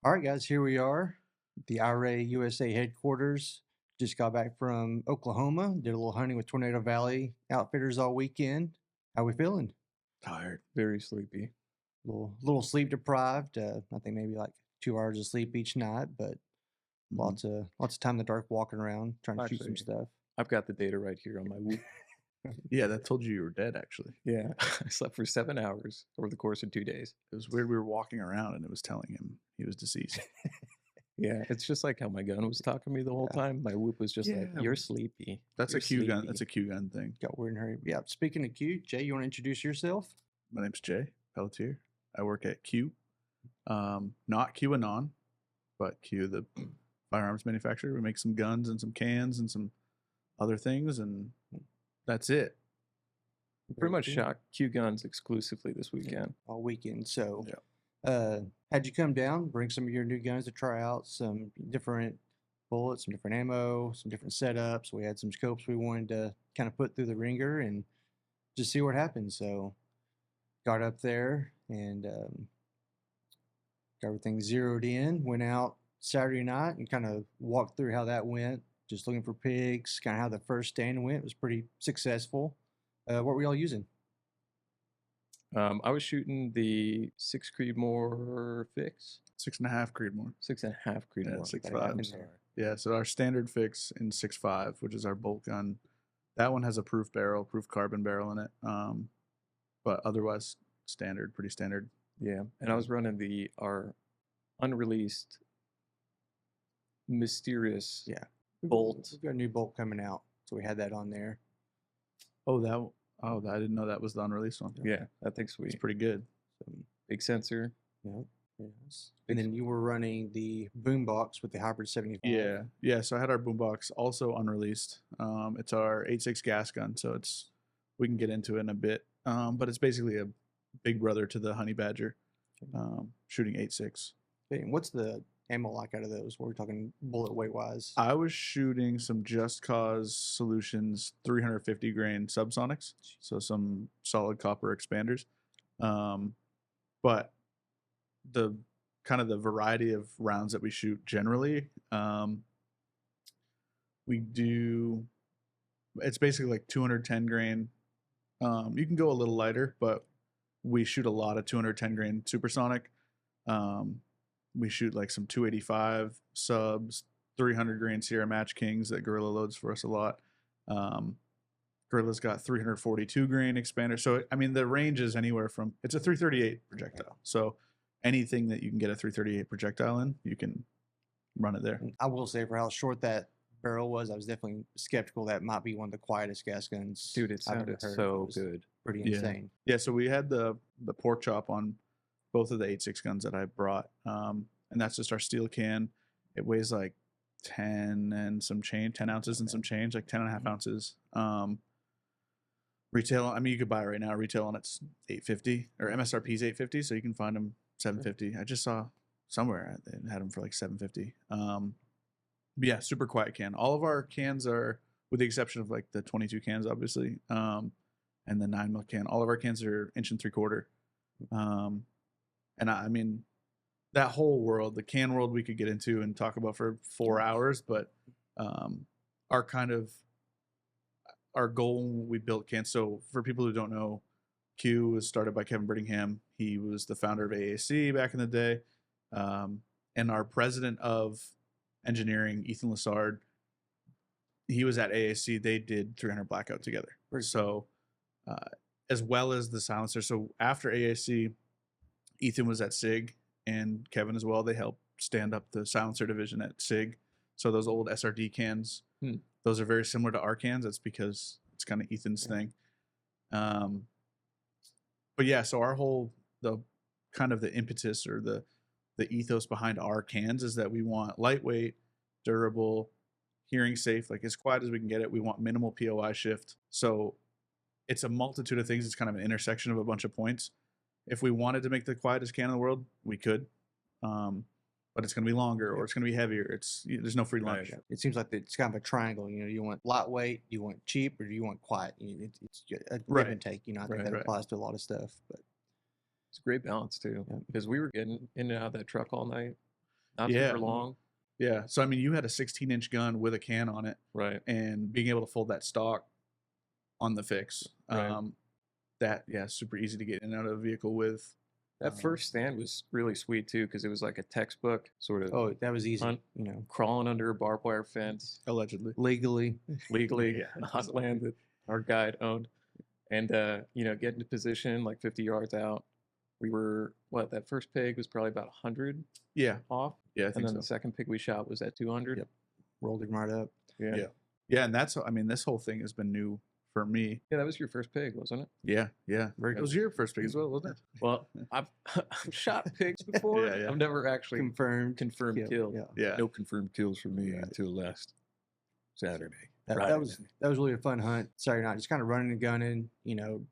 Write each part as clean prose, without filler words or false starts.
All right, guys, here we are, the Infiray USA headquarters. Just got back from Oklahoma. Did a little hunting with Tornado Valley Outfitters all weekend. How we feeling? Tired, very sleepy. Little sleep deprived. I think maybe like 2 hours of sleep each night, but lots of time in the dark walking around trying to shoot some stuff. I've got the data right here on my Whoop. Yeah, that told you were dead, actually. Yeah, I slept for 7 hours over the course of 2 days. It was weird. We were walking around and it was telling him he was deceased. Yeah, it's just like how my gun was talking to me the whole time. My Whoop was just like, Yeah. "You're sleepy." That's You're a Q gun. sleepy." That's a Q gun thing. Got weird and hurry. Yeah. Speaking of Q, Jay, you want to introduce yourself? My name's Jay Pelletier. I work at Q. Not QAnon, but Q, the firearms manufacturer. We make some guns and some cans and some other things, and that's it. Pretty much shot Q guns exclusively this weekend. All weekend. So, had you come down, bring some of your new guns to try out, some different bullets, some different ammo, some different setups. We had some scopes we wanted to kind of put through the ringer and just see what happened. So, got up there and got everything zeroed in. Went out Saturday night and kind of walked through how that went. Just looking for pigs, kind of how the first stand went. It was pretty successful. What were y'all using? I was shooting the 6 Creedmoor fix. 6.5 Creedmoor. 6.5 Creedmoor. Yeah, 6.5. Yeah, so our standard fix in 6.5, which is our bolt gun, that one has a proof carbon barrel in it. But otherwise, pretty standard. Yeah, and I was running our unreleased mysterious bolt. We've got a new bolt coming out, so we had that on there. I didn't know that was the unreleased one. Yeah, that thing's sweet. It's pretty good. Big sensor. Yep. Yes. And then you were running the boombox with the Hybrid 75. Yeah. So I had our boombox also unreleased. It's our 8.6 gas gun, so we can get into it in a bit. But it's basically a big brother to the Honey Badger, shooting 8.6. Okay, and what's the ammo like out of those? What are we talking bullet weight wise? I was shooting some Just Cause Solutions 350 grain subsonics, so some solid copper expanders. But the kind of the variety of rounds that we shoot generally, it's basically like 210 grain. You can go a little lighter, but we shoot a lot of 210 grain supersonic. We shoot like some 285 subs, 300 grain Sierra Match Kings that Gorilla loads for us a lot. Gorilla's got 342 grain expander. So, I mean, the range is anywhere from, it's a 338 projectile. So anything that you can get a 338 projectile in, you can run it there. I will say for how short that barrel was, I was definitely skeptical that might be one of the quietest gas guns. Dude, it sounded so good. Pretty insane. Yeah, so we had the pork chop on both of the 8.6 guns that I brought. And that's just our steel can. It weighs like 10 ounces and some change, like 10 and a half ounces. Retail, I mean, you could buy it right now. Retail on it's $850, or MSRP is $850, so you can find them $750. I just saw somewhere they had them for like $750. But yeah, super quiet can. All of our cans are, with the exception of like the 22 cans, obviously, and the 9mm can. All of our cans are 1 3/4. And I mean, that whole world, the can world, we could get into and talk about for 4 hours. But our goal when we built cans. So for people who don't know, Q was started by Kevin Brittingham. He was the founder of AAC back in the day. And our president of engineering, Ethan Lassard, he was at AAC. They did 300 Blackout together. So as well as the silencer. So after AAC, Ethan was at SIG and Kevin as well. They helped stand up the silencer division at SIG. So those old SRD cans, those are very similar to our cans. That's because it's kind of Ethan's thing. But yeah, so the impetus or the ethos behind our cans is that we want lightweight, durable, hearing safe, like as quiet as we can get it. We want minimal POI shift. So it's a multitude of things. It's kind of an intersection of a bunch of points. If we wanted to make the quietest can in the world, we could. But it's going to be longer or it's going to be heavier. There's no free lunch. Right. It seems like it's kind of a triangle. You know, you want lightweight, you want cheap, or you want quiet. It's a give and take. You know, I think that applies to a lot of stuff. But it's a great balance too, because we were getting in and out of that truck all night. not Yeah. super long. Yeah. So I mean, you had a 16-inch gun with a can on it, Right. and being able to fold that stock on the fix. Right. Super easy to get in and out of a vehicle with. That first stand was really sweet too, because it was like a textbook sort of Oh, that was easy. Hunt. Crawling under a barbed wire fence Allegedly. Legally. legally Yeah. on land that our guide owned, and get into position like 50 yards out. We were that first pig was probably about 100 Yeah. off, Yeah, I and think then so. the second pig we shot was at 200. Yep. Rolled him right up. Yeah. Yeah. Yeah, and that's, I mean, this whole thing has been new for me. Yeah, that was your first pig, wasn't it? Yeah, yeah. Very It was your first pig as well, wasn't it? Well, I've shot pigs before. Yeah. I've never actually Confirmed. confirmed kill. Yeah. Yeah. No confirmed kills for me until last Saturday. That was really a fun hunt Saturday night. Just kind of running and gunning,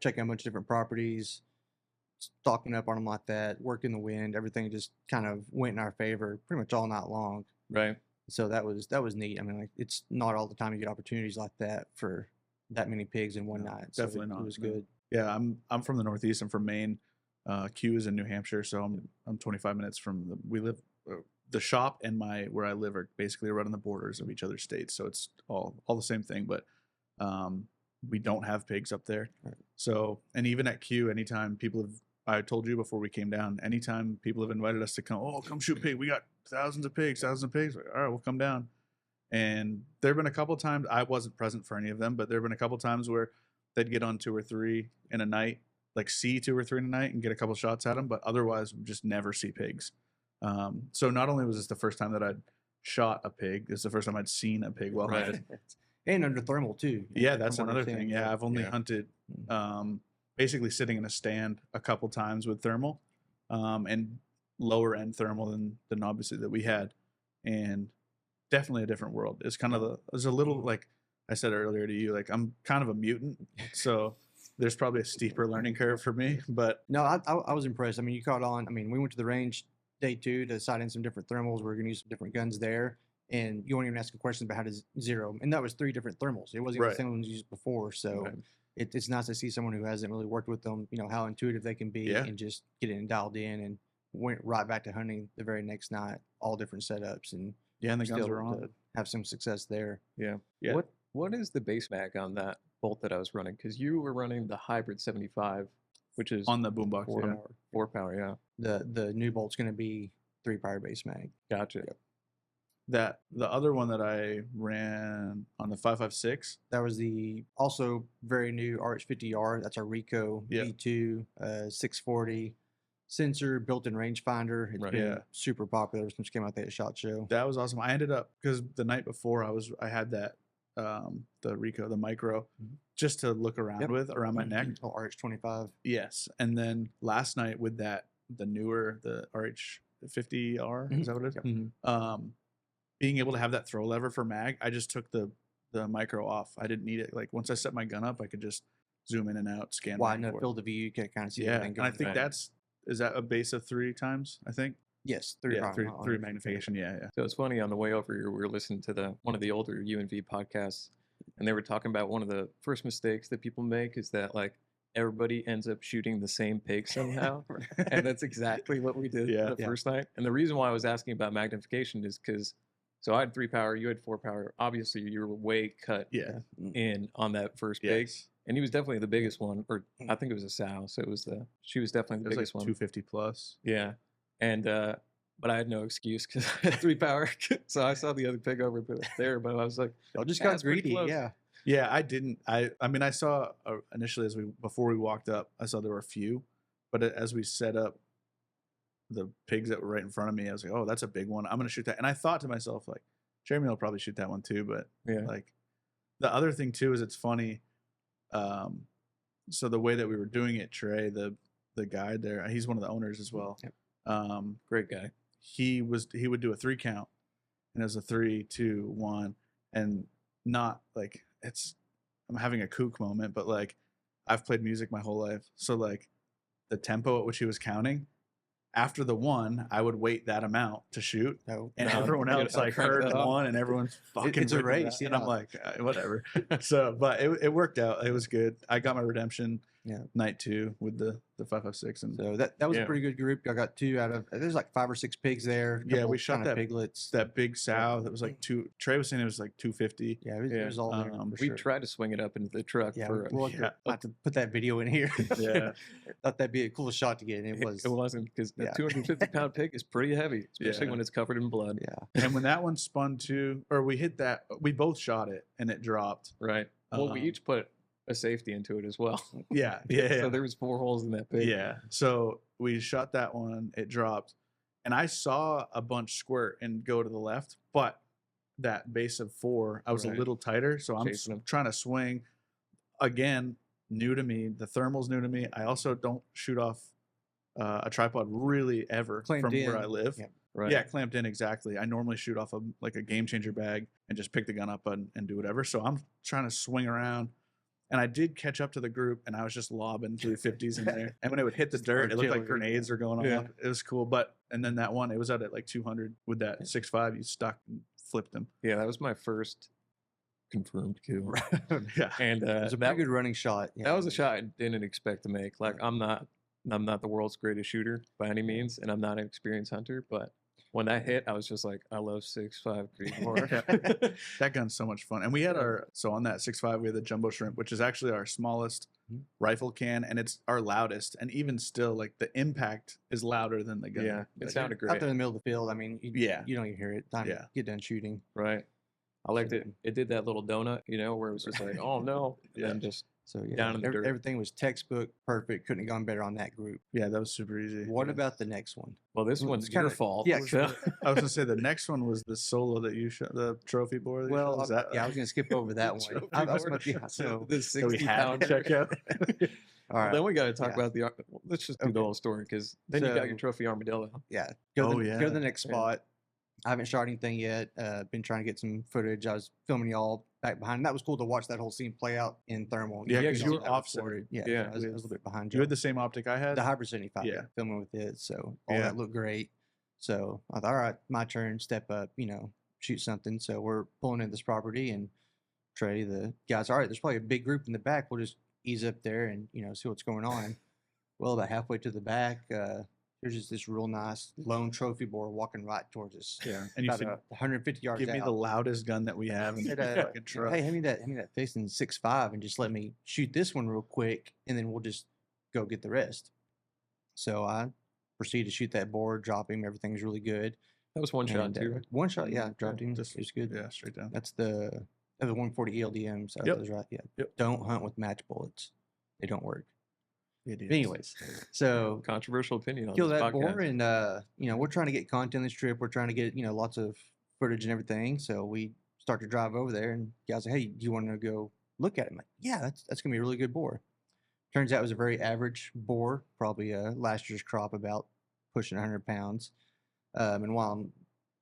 checking a bunch of different properties, stalking up on them like that, working the wind. Everything just kind of went in our favor pretty much all night long. Right. So that was neat. I mean, like, it's not all the time you get opportunities like that for that many pigs in one night. So definitely not. It was No. good. Yeah, I'm from the Northeast. I'm from Maine. Q is in New Hampshire, so I'm 25 minutes from the shop and where I live are basically right on the borders of each other's states. So it's all the same thing, but we don't have pigs up there. Right. So, and even at Q, anytime I told you before we came down, anytime people have invited us to come shoot pig. We got thousands of pigs. Like, all right, we'll come down. And there have been a couple of times, I wasn't present for any of them, but there have been a couple of times where they'd get on 2 or 3 in a night, like see 2 or 3 in a night and get a couple shots at them, but otherwise just never see pigs. So not only was this the first time that I'd shot a pig, it's the first time I'd seen a pig while hunted. And under thermal too. Yeah, that's from what another I'm thing. saying. Yeah, I've only Yeah. hunted basically sitting in a stand a couple times with thermal, and lower end thermal than obviously that we had, and definitely a different world. It's kind of there's a little, like I said earlier to you, like I'm kind of a mutant, so there's probably a steeper learning curve for me. But No, I was impressed. I mean, you caught on. I mean, we went to the range day 2 to sight in some different thermals. We were going to use some different guns there. And you weren't even asking questions about how to zero them. And that was 3 different thermals. It wasn't even Right. the same ones used before. So Right. it's nice to see someone who hasn't really worked with them, how intuitive they can be Yeah. and just get it and dialed in, and went right back to hunting the very next night, all different setups, and yeah, and the still guns were on. to have some success there. Yeah. Yeah. What is the base mag on that bolt that I was running? Because you were running the hybrid 75, which is On the boombox. 4 Yeah. power. 4 power, yeah. The new bolt's going to be 3-power base mag. Gotcha. That the other one that I ran on the 5.56. That was the also very new RH50R. That's our Rico Yeah. V2 640 sensor, built-in rangefinder. It's Right. been Yeah. super popular since it came out there at SHOT Show. That was awesome. I ended up, because the night before I had that the Rico, the micro, Mhm. just to look around Yep. with around my neck. Oh, RH25. Yes. And then last night with the RH50R, is that what it is? Yep. Mhm. Being able to have that throw lever for mag, I just took the micro off. I didn't need it. Like once I set my gun up, I could just zoom in and out, scan. back Wide and enough forth. field of view, you can kind of see Yeah, everything and going. I think Right. is that a base of 3 times? I think. yes, 3 Yeah, prong three on three it. magnification. Yeah. So it's funny, on the way over here, we were listening to one of the older UNV podcasts, and they were talking about one of the first mistakes that people make is that like everybody ends up shooting the same pig somehow. And that's exactly what we did Yeah. the first night. And the reason why I was asking about magnification is because, so I had 3 power, you had 4 power. Obviously, you were way cut Yeah. in on that first pig. Yes. And he was definitely the biggest one, or I think it was a sow. So she was definitely It the was like biggest one. 250 plus. Yeah. And, but I had no excuse because I had 3 power. So I saw the other pig over there, but I was like, Y'all just Yeah, got that's pretty greedy. close. Yeah. Yeah, I didn't. I mean, I saw initially before we walked up, I saw there were a few, but as we set up the pigs that were right in front of me, I was like, oh, that's a big one. I'm gonna shoot that. And I thought to myself, like, Jeremy will probably shoot that one too. But yeah. like, the other thing too is it's funny. So the way that we were doing it, Trey, the guide there, he's one of the owners as well. Yep. Great guy. He would do a 3 count, and it was a 3, 2, 1, and not like I'm having a kook moment, but like I've played music my whole life, so like the tempo at which he was counting, after the 1, I would wait that amount to shoot, No. and No, everyone you else gotta like crank heard that up. 1, and everyone's fucking it's a ripping race, that, and I'm yeah. like whatever. So, but it worked out. It was good. I got my redemption. night 2 with the 5.56, and So that was a pretty good group. I got 2 out of there's like 5 or 6 pigs there. Yeah, we shot kinda that piglets. that big sow that was like Trey was saying it was like 250. Yeah, it was all there. We tried to swing it up into the truck for we'll have to put that video in here. Yeah. Thought that'd be a cool shot to get, and it was. It wasn't, because that 250-pound pig is pretty heavy, especially when it's covered in blood. Yeah. And when that one spun too, or we hit that, we both shot it and it dropped. Right. Well, we each put a safety into it as well. Yeah. So there was 4 holes in that pig. Yeah. So we shot that one, it dropped, and I saw a bunch squirt and go to the left, but that base of 4, I was a little tighter, so I'm trying to swing. Again, new to me. The thermal's new to me. I also don't shoot off a tripod really ever from where I live. Yeah. Right. Yeah, clamped in, exactly. I normally shoot off a game changer bag and just pick the gun up and do whatever. So I'm trying to swing around. And I did catch up to the group, and I was just lobbing 350s in there. And when it would hit the dirt, it looked like grenades were going off. It was cool. And then that one, it was out at like 200 with that 6.5. You stuck and flipped them. Yeah, that was my first confirmed kill. Yeah. And it was a pretty good running shot. That was a shot I didn't expect to make. Like, I'm not the world's greatest shooter by any means, and I'm not an experienced hunter, but when that hit, I was just like, I love 6.5 Creedmoor. That gun's so much fun. And we had on that 6.5, we had the Jumbo Shrimp, which is actually our smallest rifle can, and it's our loudest. And even still, like, the impact is louder than the gun. Yeah, it sounded great. Out there in the middle of the field, I mean, you don't even hear it. Time to get done shooting. Right. I liked it. It did that little donut, where it was just like, oh no, and just down in the dirt. Everything was textbook perfect. Couldn't have gone better on that group. Yeah, that was super easy. What about the next one? Well, this one's kind of fault. Yeah, I was gonna say the next one was the solo that you shot, the trophy board. Well, I was gonna skip over that one. So the 60-pound checkout. All right. Then we got to talk about let's just do the whole story, because then you got your trophy armadillo. Yeah. Go to the next spot. I haven't shot anything yet. Been trying to get some footage. I was filming y'all back behind. That was cool to watch that whole scene play out in thermal. Yeah, because you were offset. Yeah, I was a little bit behind you. You had the same optic I had? The Hybrid 75. Yeah. Filming with it. So all that looked great. So I thought, all right, my turn, step up, shoot something. So we're pulling in this property, and Trey, the guys, all right, there's probably a big group in the back. We'll just ease up there and, see what's going on. Well, about halfway to the back, there's just this real nice lone trophy boar walking right towards us. Yeah, and you said 150 yards. Give me the loudest gun that we have in the fucking truck. Hey, hand me that facing 6.5, and just let me shoot this one real quick, and then we'll just go get the rest. So I proceed to shoot that boar, drop him. Everything's really good. That was one shot too. One shot, dropped him. It was good. Yeah, straight down. That's the 140 ELDM. So that was right. Yeah. Yep. Don't hunt with match bullets. They don't work. Idiots. Anyways, so controversial opinion on kill this that podcast. boar, and we're trying to get content this trip. We're trying to get lots of footage and everything. So we start to drive over there, and guys like, hey, do you want to go look at it? I'm like, yeah, that's gonna be a really good boar. Turns out it was a very average boar, probably last year's crop, about pushing 100 pounds. And while I'm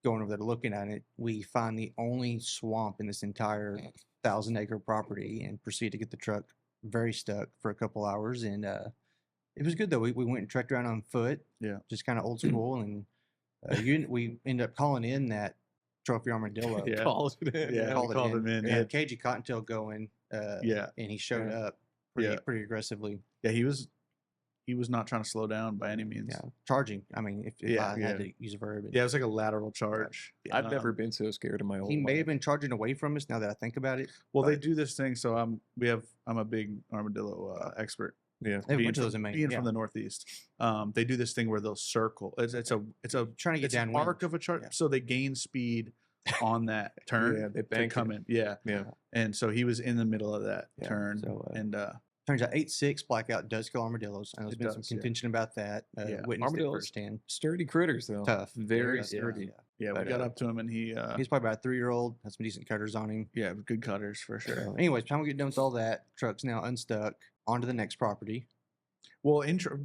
going over there looking at it, we find the only swamp in this entire 1,000-acre property and proceed to get the truck very stuck for a couple hours. And it was good, though. We went and trekked around on foot, just kind of old school. And we ended up calling in that trophy armadillo. Called it in. Yeah, called him in. We had cagey cottontail going. And he showed up pretty aggressively. Yeah, he was not trying to slow down by any means. Yeah, charging. I mean, if I had to use a verb. Yeah, it was like a lateral charge. I've never been so scared in my whole life. He may have been charging away from us, now that I think about it. Well, they do this thing. So I'm a big armadillo expert. Yeah, they have a bunch of those in Maine. Being from the Northeast, they do this thing where they'll circle. It's a trying to get down arc of a chart, so they gain speed on that turn. Yeah, they bank come in. Yeah. And so he was in the middle of that turn, and turns out 8.6 blackout does kill armadillos. I know there's been some contention about that. Witnessed it firsthand. Sturdy critters, though. Tough. Very sturdy. Yeah, we got up to him, and he's probably about a 3-year-old. Has some decent cutters on him. Yeah, good cutters for sure. So, anyways, time we get done with all that, truck's now unstuck. On to the next property. Well,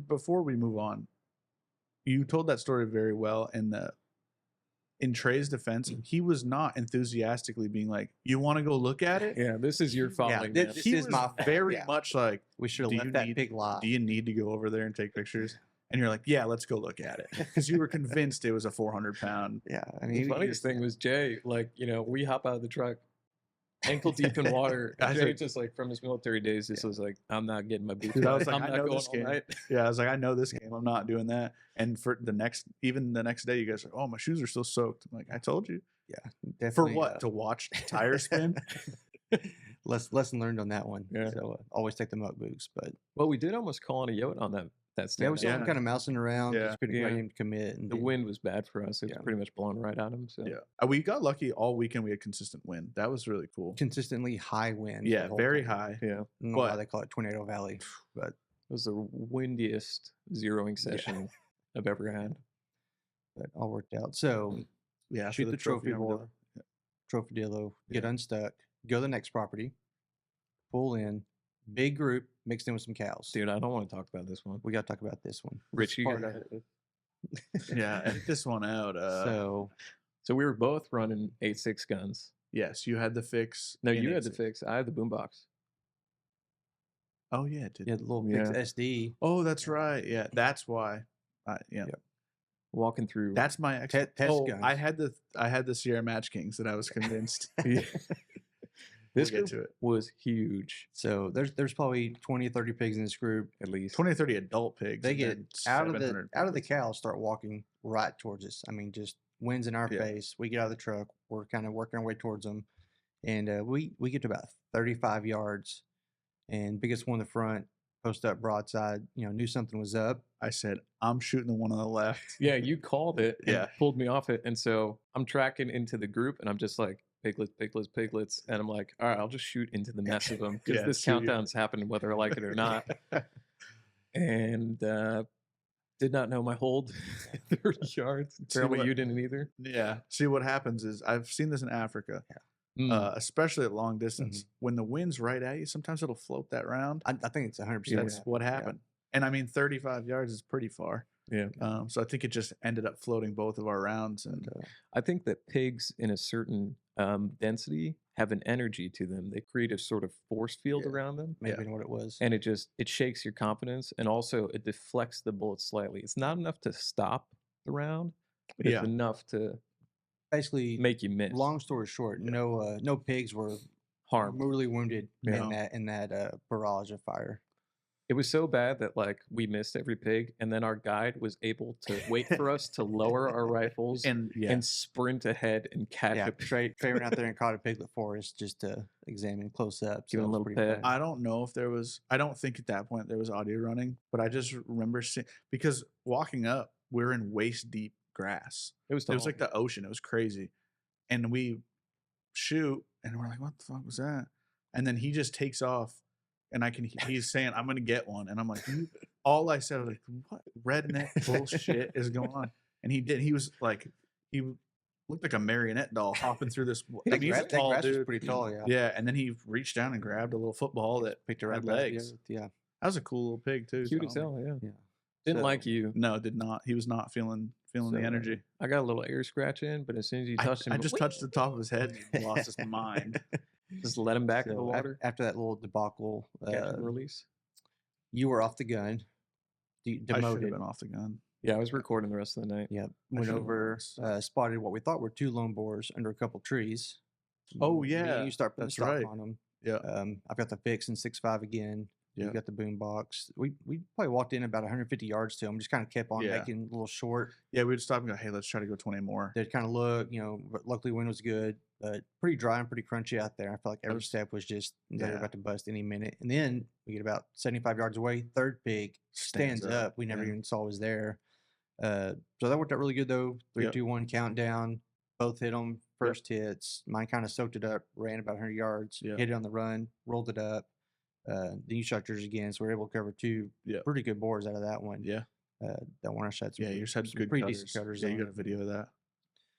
before we move on, you told that story very well. In Trey's defense, he was not enthusiastically being like, "You want to go look at it?" Yeah, this is your following. This he is was my very much like, we should have left that pig live. Do you need to go over there and take pictures? And you're like, yeah, let's go look at it, because you were convinced it was a 400-pound. Yeah, I mean, the funniest thing was Jay. Like, we hop out of the truck, ankle deep in water. I And was Jay like- just like from his military days, just was like, I'm not getting my boots Dude, I wet. was like, I'm I not know going this all game. night. Yeah, I was like, I know this game. I'm not doing that. And for even the next day, you guys are like, oh, my shoes are still soaked. I'm like, I told you. Yeah, For definitely. what? To watch tires spin? Lesson learned on that one. Yeah. So always take the muck boots. But Well, we did almost call on a yacht on that yeah, we stand. saw Yeah. him kind of mousing around. Yeah. Just couldn't Yeah. get him to commit. And The wind was bad for us. It was Yeah. pretty much blowing right at him. So Yeah. We got lucky all weekend. We had consistent wind. That was really cool. consistently high wind. Yeah, very high. yeah, I don't know why But- they call it Tornado Valley, but it was the windiest zeroing session I've ever had. all worked out. So Yeah. shoot for the trophy armadillo. board, trophy dealer, get Yeah. unstuck, go to the next property, pull in, big group mixed in with some cows. Dude, I don't want to talk about this one. We got to talk about this one. Rich, you part got of it. Yeah. Edit this one out. So So we were both running 8.6 guns. yes, you had the fix. No, in you had the 8.6. fix. I had the boombox. Oh, yeah. It did. you had the little Yeah. fixed SD. Oh, that's right. Yeah. That's why. Yeah. Yep. Walking through. That's my ex- Test oh, guns. I had the Sierra Match Kings that I was convinced. Yeah. This We'll get group to it. was huge, So there's probably 20 or 30 pigs in this group. at least. 20 or 30 adult pigs. They and get then out of 700 the puppies. cows, start walking right towards us. I mean, just winds in our Yeah. face. We get out of the truck. We're kind of working our way towards them, and we get to about 35 yards, and biggest one in the front, post up broadside. Knew something was up. I said, I'm shooting the one on the left. Yeah, you called it and Yeah. pulled me off it. And so I'm tracking into the group and I'm just like, piglets, piglets, piglets. And I'm like, all right, I'll just shoot into the mess of them because Yeah, this shoot you. countdown's happening whether I like it or not. And did not know my hold 30 yards. Apparently what- you didn't either. Yeah. See, what happens is I've seen this in Africa, especially at long distance. When the wind's right at you, sometimes it'll float that round. I think it's 100%. That's what happened. And I mean, 35 yards is pretty far. Yeah. So I think it just ended up floating both of our rounds. And I think that pigs in a certain density have an energy to them. They create a sort of force field Yeah. around them. Maybe what it was. And it shakes your confidence, and also it deflects the bullet slightly. It's not enough to stop the round, but Yeah. it's enough to Basically, make you miss. long story short, no pigs were harm. mortally wounded No. in that barrage of fire. It was so bad that like we missed every pig, and then our guide was able to wait for us to lower our rifles and yeah, and sprint ahead and catch Yeah, a pig. Trey went out there and caught a piglet for us just to examine close up. Give him a it was little pretty pet. fun. I don't know if there was. I don't think at that point there was audio running, but I just remember seeing because walking up, we're in waist deep grass. It was It was tall. like the ocean. It was crazy, and we shoot, and we're like, "What the fuck was that?" And then he just takes off, and he's saying, "I'm gonna get one," and I'm like, all I said was like, "What redneck bullshit is going on?" And he did. He was like, he looked like a marionette doll hopping through this. I mean, he's a That tall grass was dude. pretty tall, yeah. Yeah, and then he reached down and grabbed a little football that Picked it right had back legs. together. Yeah. That was a cool little pig too. cute as so- hell. Yeah. Yeah. Didn't So- like you. No, did not. He was not feeling So, the energy. I got a little air scratch in, but as soon as you I, touched him, I just touched the top of his head and he lost his mind. just let him back in the So, water. After that little debacle, Catch and release. you were off the gun, I should have demoted. been off the gun. Yeah, I was recording the rest of the night. Yep. I Went should've over, went. spotted what we thought were two lone boars under a couple trees. Oh, Me and yeah, You start putting that's stock right. on them. Yeah. I've got the fix in 6.5 again. Yeah. You got the boom box. We probably walked in about 150 yards to them. Just kind of kept on Yeah. making a little short. Yeah, we'd stop and go, hey, let's try to go 20 more. They'd kind of look, but luckily wind was good, but pretty dry and pretty crunchy out there. I felt like every was- step was just they were yeah. about to bust any minute. And then we get about 75 yards away, third pig stands up. We never yeah. even saw was there. So that worked out really good though. 3, Yep. 2, 1 countdown. Both hit them. First hits. Mine kind of soaked it up, ran about 100 yards, Yeah. hit it on the run, rolled it up. Then you shot yours again, so we were able to cover two Yep. pretty good boars out of that one. Yeah. That one I shot some, Yeah, yours had some good pretty cutters. decent cutters. Yeah, on you got it. a video of that.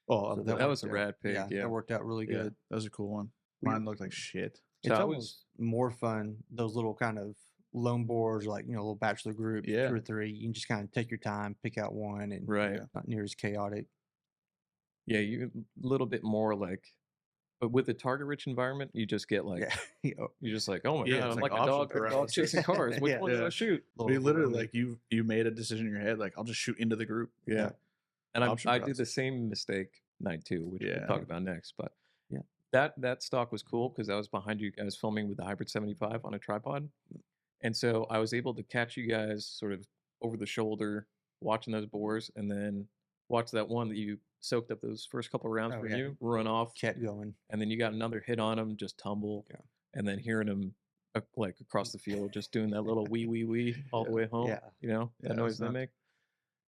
Oh, So that, That was a worked out- rad pig. Yeah. that worked out really yeah, good. that was a cool one. We- Mine looked like shit. It's So I almost more fun, those little kind of lone boars, like, little bachelor group, Yeah. 2 or 3. You can just kind of take your time, pick out one, and Right. not near as chaotic. Yeah, you a little bit more like, but with a target-rich environment, you just get like, Yeah. you're just like, oh my Yeah, god, it's I'm like like a option dog paralysis. chasing cars. Which Yeah. one do Yeah. I shoot? We literally like you made a decision in your head, like I'll just shoot into the group. Yeah. And Option I did process. the same mistake night two, which Yeah. we'll talk about next. But Yeah. that stock was cool because I was behind you guys filming with the Hybrid 75 on a tripod, and so I was able to catch you guys sort of over the shoulder watching those boars, and then watch that one that you soaked up those first couple rounds Oh, for yeah. you run off, Kept going. and then you got another hit on him, just tumble, Yeah. and then hearing him like across the field, just doing that little wee wee wee all the way home. Yeah. You know Yeah, that it noise was they nuts. make.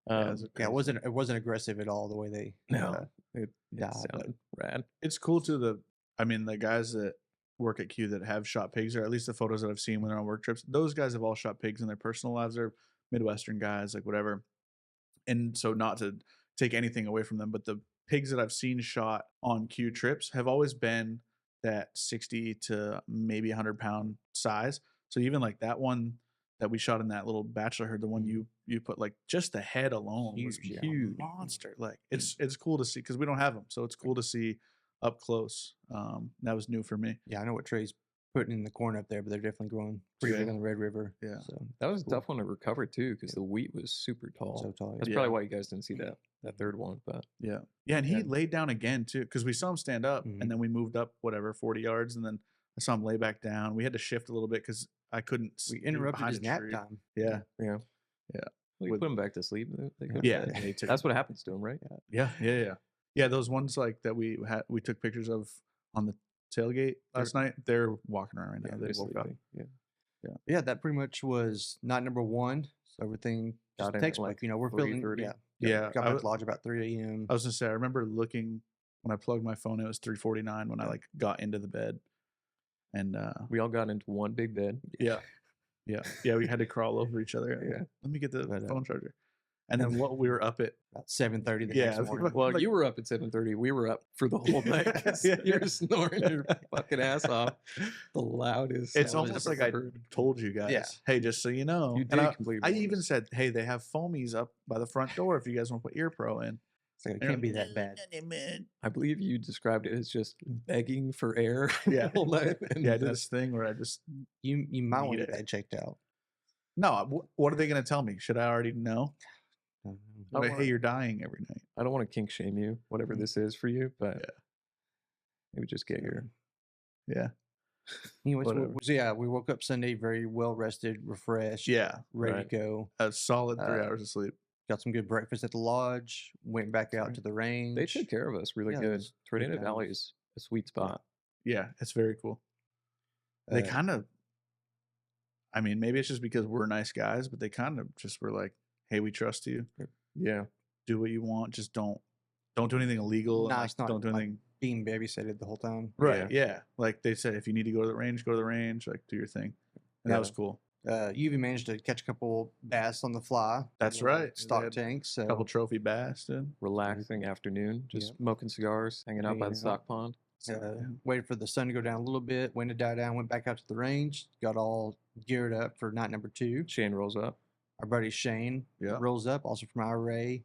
Yeah, it Yeah, it wasn't aggressive at all the way they No, it died, but sounded rad. It's cool too. The guys that work at Q that have shot pigs, or at least the photos that I've seen when they're on work trips, those guys have all shot pigs in their personal lives. They're Midwestern guys, like whatever. And so, not to take anything away from them, but the pigs that I've seen shot on Q trips have always been that 60 to maybe 100-pound size. So even like that one that we shot in that little bachelor herd, the one you put, like just the head alone was Huge, yeah. huge, monster. Like it's cool to see because we don't have them, so it's cool to see up close. That was new for me. yeah, I know what Trey's putting in the corn up there, but they're definitely growing pretty big Yeah. on the Red River. Yeah. So That was a cool. tough one to recover too, because the wheat was super tall. So tall. That's Yeah. probably why you guys didn't see that third one. But Yeah, and he Yeah. laid down again too because we saw him stand up, Mhm. and then we moved up 40 yards, and then I saw him lay back down. We had to shift a little bit because I couldn't. We he was interrupted behind his a nap tree. time. Yeah, well, you With- put them back to sleep. They go to yeah, bed. they took- That's what happens to them, right? yeah. Those ones like that we took pictures of on the tailgate last night. They're walking around right now. They're They woke up. sleeping. Yeah. Yeah, that pretty much was night number one. So everything Got just in at, textbook. like, You know, we're feeling 3:30? Yeah, Got I back was- to lodge about 3 a.m. I was gonna say I remember looking when I plugged my phone. It was 3:49 when I like got into the bed, and We all got into one big bed. yeah, we had to crawl over each other. Yeah. Let me get the But, phone charger. And then what we were up at. About 7:30 the Yeah, next morning. Well, Like- you were up at 7:30. We were up for the whole night. 'Cause Yeah. You were snoring your fucking ass off. The loudest. It's sound almost I've like I ever heard. told you guys. Yeah. Hey, just so you know. You And did I, completely I warn even us. said, hey, they have foamies up by the front door if you guys want to put ear pro in. It's like, it can't be that bad. I believe you described it as just begging for air. Yeah. the whole night. And Yeah, I did that's- this thing where I just You might want to Need get it. that checked out. no. What are they going to tell me? Should I already know? I Like, wanna- hey, you're dying every night. I don't want to kink shame you, whatever this is for you, but Yeah. maybe just get your. Yeah, Anyways, Whatever. so yeah, we woke up Sunday very well rested, refreshed, yeah. ready Right. to go. A solid 3 Uh, hours of sleep. Got some good breakfast at the lodge. Went back out Right. to the range. They took care of us really Yeah, it good. was good Tornado times. Valley is a sweet spot. Yeah, it's very cool. They Uh, kind of. I mean, maybe it's just because we're nice guys, but they kind of just were like, "Hey, we trust you. Yeah. Do what you want. Just don't do anything illegal. and, Nah, like, it's not don't do like anything." being babysitted the whole time. Right. Yeah. Like they said, if you need to go to the range, go to the range. Like do your thing. And that was cool. You even managed to catch a couple bass on the fly. That's little right. They Stock had tanks. So A couple trophy bass, dude. Relaxing afternoon, just Yep. smoking cigars, hanging out by the Hanging stock out. pond. waited for the sun to go down a little bit. Wind to die down. Went back out to the range. Got all geared up for night number 2. Shane rolls up. Our buddy Shane Yeah. rolls up, also from IRA.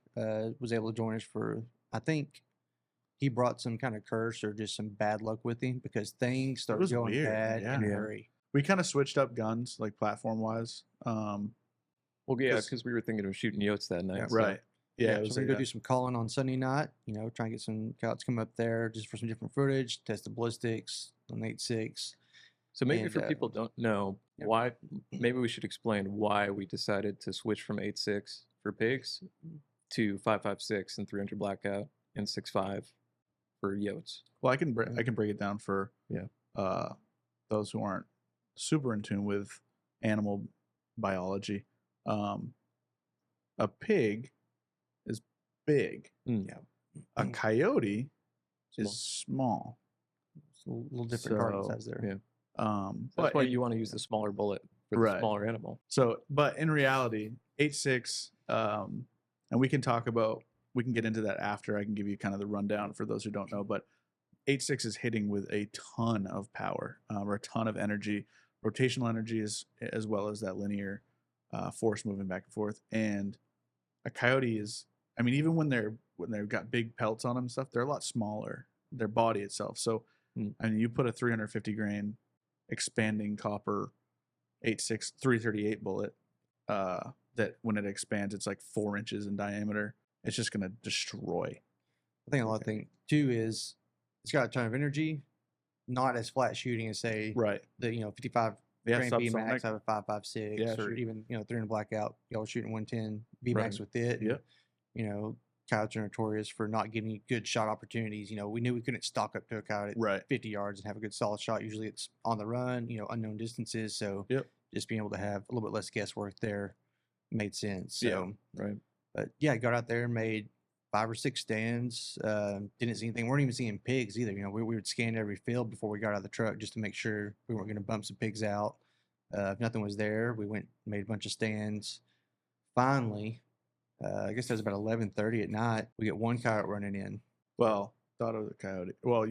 Was able to join us for, I think he brought some kind of curse or just some bad luck with him because things started was going weird, bad in a yeah. hurry. We kind of switched up guns, like platform wise. Well, yeah, 'Cause- because we were thinking of shooting yotes that night. so- Right. Yeah. It so was we're gonna go do some calling on Sunday night. You know, try and get some coyotes come up there just for some different footage, test the ballistics on 8.6. So maybe And, for people don't know yeah. why, maybe we should explain why we decided to switch from 8.6 for pigs to 5.56 and 300 blackout and 6.5 for yotes. Well, I can break it down for Yeah. those who aren't super in tune with animal biology. A pig is big. Mm. Yeah. A coyote Small. is small. It's a little different target So, size there. yeah. But That's why you want to use the smaller bullet for the Right. smaller animal. So, but in reality, 8.6, and we can get into that after. I can give you kind of the rundown for those who don't know, but 8.6 is hitting with a ton of power or a ton of energy, rotational energy as well as that linear force moving back and forth. And a coyote is, I mean, even when they've got big pelts on them and stuff, they're a lot smaller, their body itself. So, I mean, you put a 350 grain expanding copper 8.6 338 bullet that when it expands, it's like 4 inches in diameter. It's just going to destroy. I think a lot of thing too is it's got a ton of energy, not as flat shooting as say Right. the 55 Yeah, grain subsonic. BMAX out of 5.56 Yeah, or sure. even 300 blackout. Y'all shooting 110 BMAX Right. with it. and, Yep. Coyotes are notorious for not getting good shot opportunities. We knew we couldn't stalk up to a coyote at Right. 50 yards and have a good solid shot. Usually it's on the run, unknown distances. So Yep. just being able to have a little bit less guesswork there made sense. So, Yeah. Right. but yeah, got out there and made 5 or 6 stands. Didn't see anything. Weren't even seeing pigs either. We would scan every field before we got out of the truck just to make sure we weren't going to bump some pigs out. If nothing was there, we went and made a bunch of stands. Finally, I guess that was about 11:30 at night. We get one coyote running in. Well, thought it was a coyote. Well,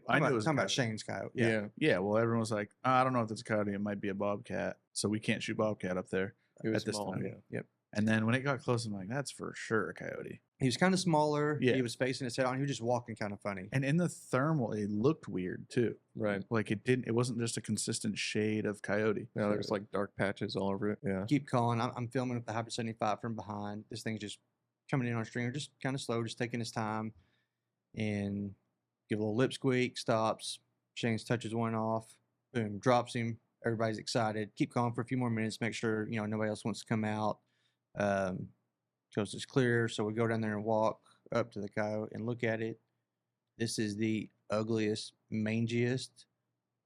I knew it was a talking about coyote. Shane's coyote. Yeah. Yeah. Well, everyone was like, I don't know if it's a coyote. It might be a bobcat. So we can't shoot bobcat up there It was at this small. time. Yeah. Yep. And then when it got close, I'm like, that's for sure a coyote. He was kind of smaller. Yeah. He was facing his head on. He was just walking kind of funny. And in the thermal, it looked weird too. Right. Like it wasn't just a consistent shade of coyote. Now there's like dark patches all over it. Yeah. Keep calling. I'm filming with the Hyper 75 from behind. This thing's just coming in on stringer, just kind of slow, just taking his time, and give a little lip squeak, stops. Shane's touches one off, boom, drops him. Everybody's excited. Keep calling for a few more minutes, make sure nobody else wants to come out. Coast is clear, so we go down there and walk up to the coyote and look at it. This is the ugliest, mangiest,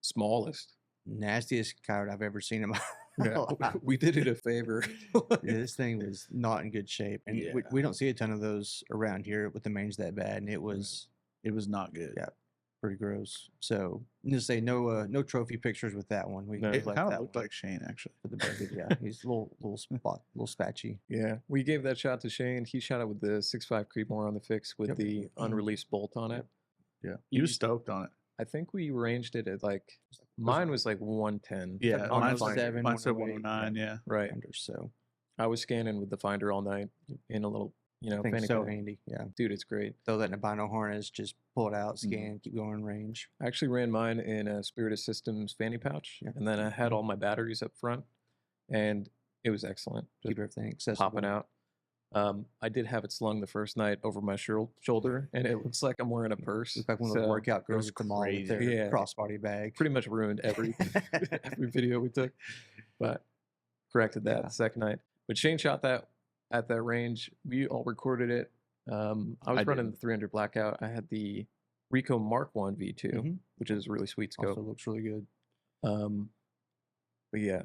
Smallest. nastiest coyote I've ever seen in my Yeah. life. We did it a favor. Yeah, this thing was not in good shape, and Yeah. we don't see a ton of those around here with the mange that bad, and it was not good. Yeah. pretty gross. So just say no trophy pictures with that one. We No. It left kind of that looked one like Shane actually. for the best. Yeah, he's a little spatchy. Yeah. We gave that shot to Shane. He shot it with the 6.5 Creedmoor on the fix with Yep. the unreleased bolt on it. Yeah. He was stoked on it. I think we ranged it at like, mine was like 110. Yeah. on Mine the 7, mine said 108, 109. Yeah. Right. So I was scanning with the finder all night in a little, I think fanny so pack. handy. Yeah, Dude, it's great. throw that in a bino harness, just pull it out, Mm-hmm. scan, keep going range. I actually ran mine in a Spiritus Systems fanny pouch, Yeah. and then I had all my batteries up front, and it was excellent. Just Keep everything accessible. popping out. I did have it slung the first night over my shoulder, and it looks like I'm wearing a purse. It's like one of the so workout girls was at the mall with crazy. their Yeah. crossbody bag. pretty much ruined every video we took, but corrected that Yeah. the second night. But Shane shot that at that range. We all recorded it. I was I running didn't. the 300 blackout. I had the Ricoh Mark 1 V2, Mhm. which is a really sweet Also scope. looks really good. But yeah,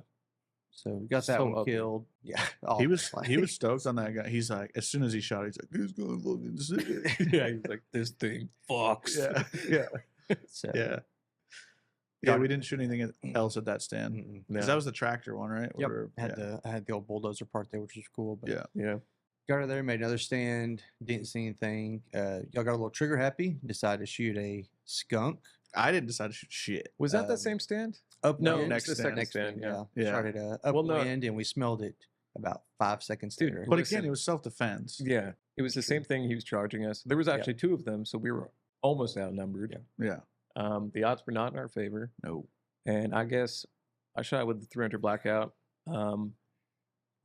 So we got that So one ugly. killed. Yeah, He was stoked on that guy. He's like, as soon as he shot, he's like, "Who's going to fucking sick?" yeah, he's like, this thing fucks. Yeah. Yeah. So, Yeah. Got Yeah. it. We didn't shoot anything else at that stand. mm-mm. Because No. that was the tractor one, right? Yep. Or- I had the old bulldozer part there, which was cool. But Yeah. Yeah. got out there, made another stand, didn't see anything. Y'all got a little trigger happy, decided to shoot a skunk. I didn't decide to shoot shit. Was that Um, the same stand? Upwind. No, next the stand. second stand. Yeah. Yeah. Shot it Well, no. upwind, and we smelled it about 5 seconds Dude, later. But Listen. again, it was self defense. Yeah. It was the same thing he was charging us. There was Yeah. actually two of them, so we were almost outnumbered. Yeah. The odds were not in our favor. No. And I guess I shot with the 300 blackout.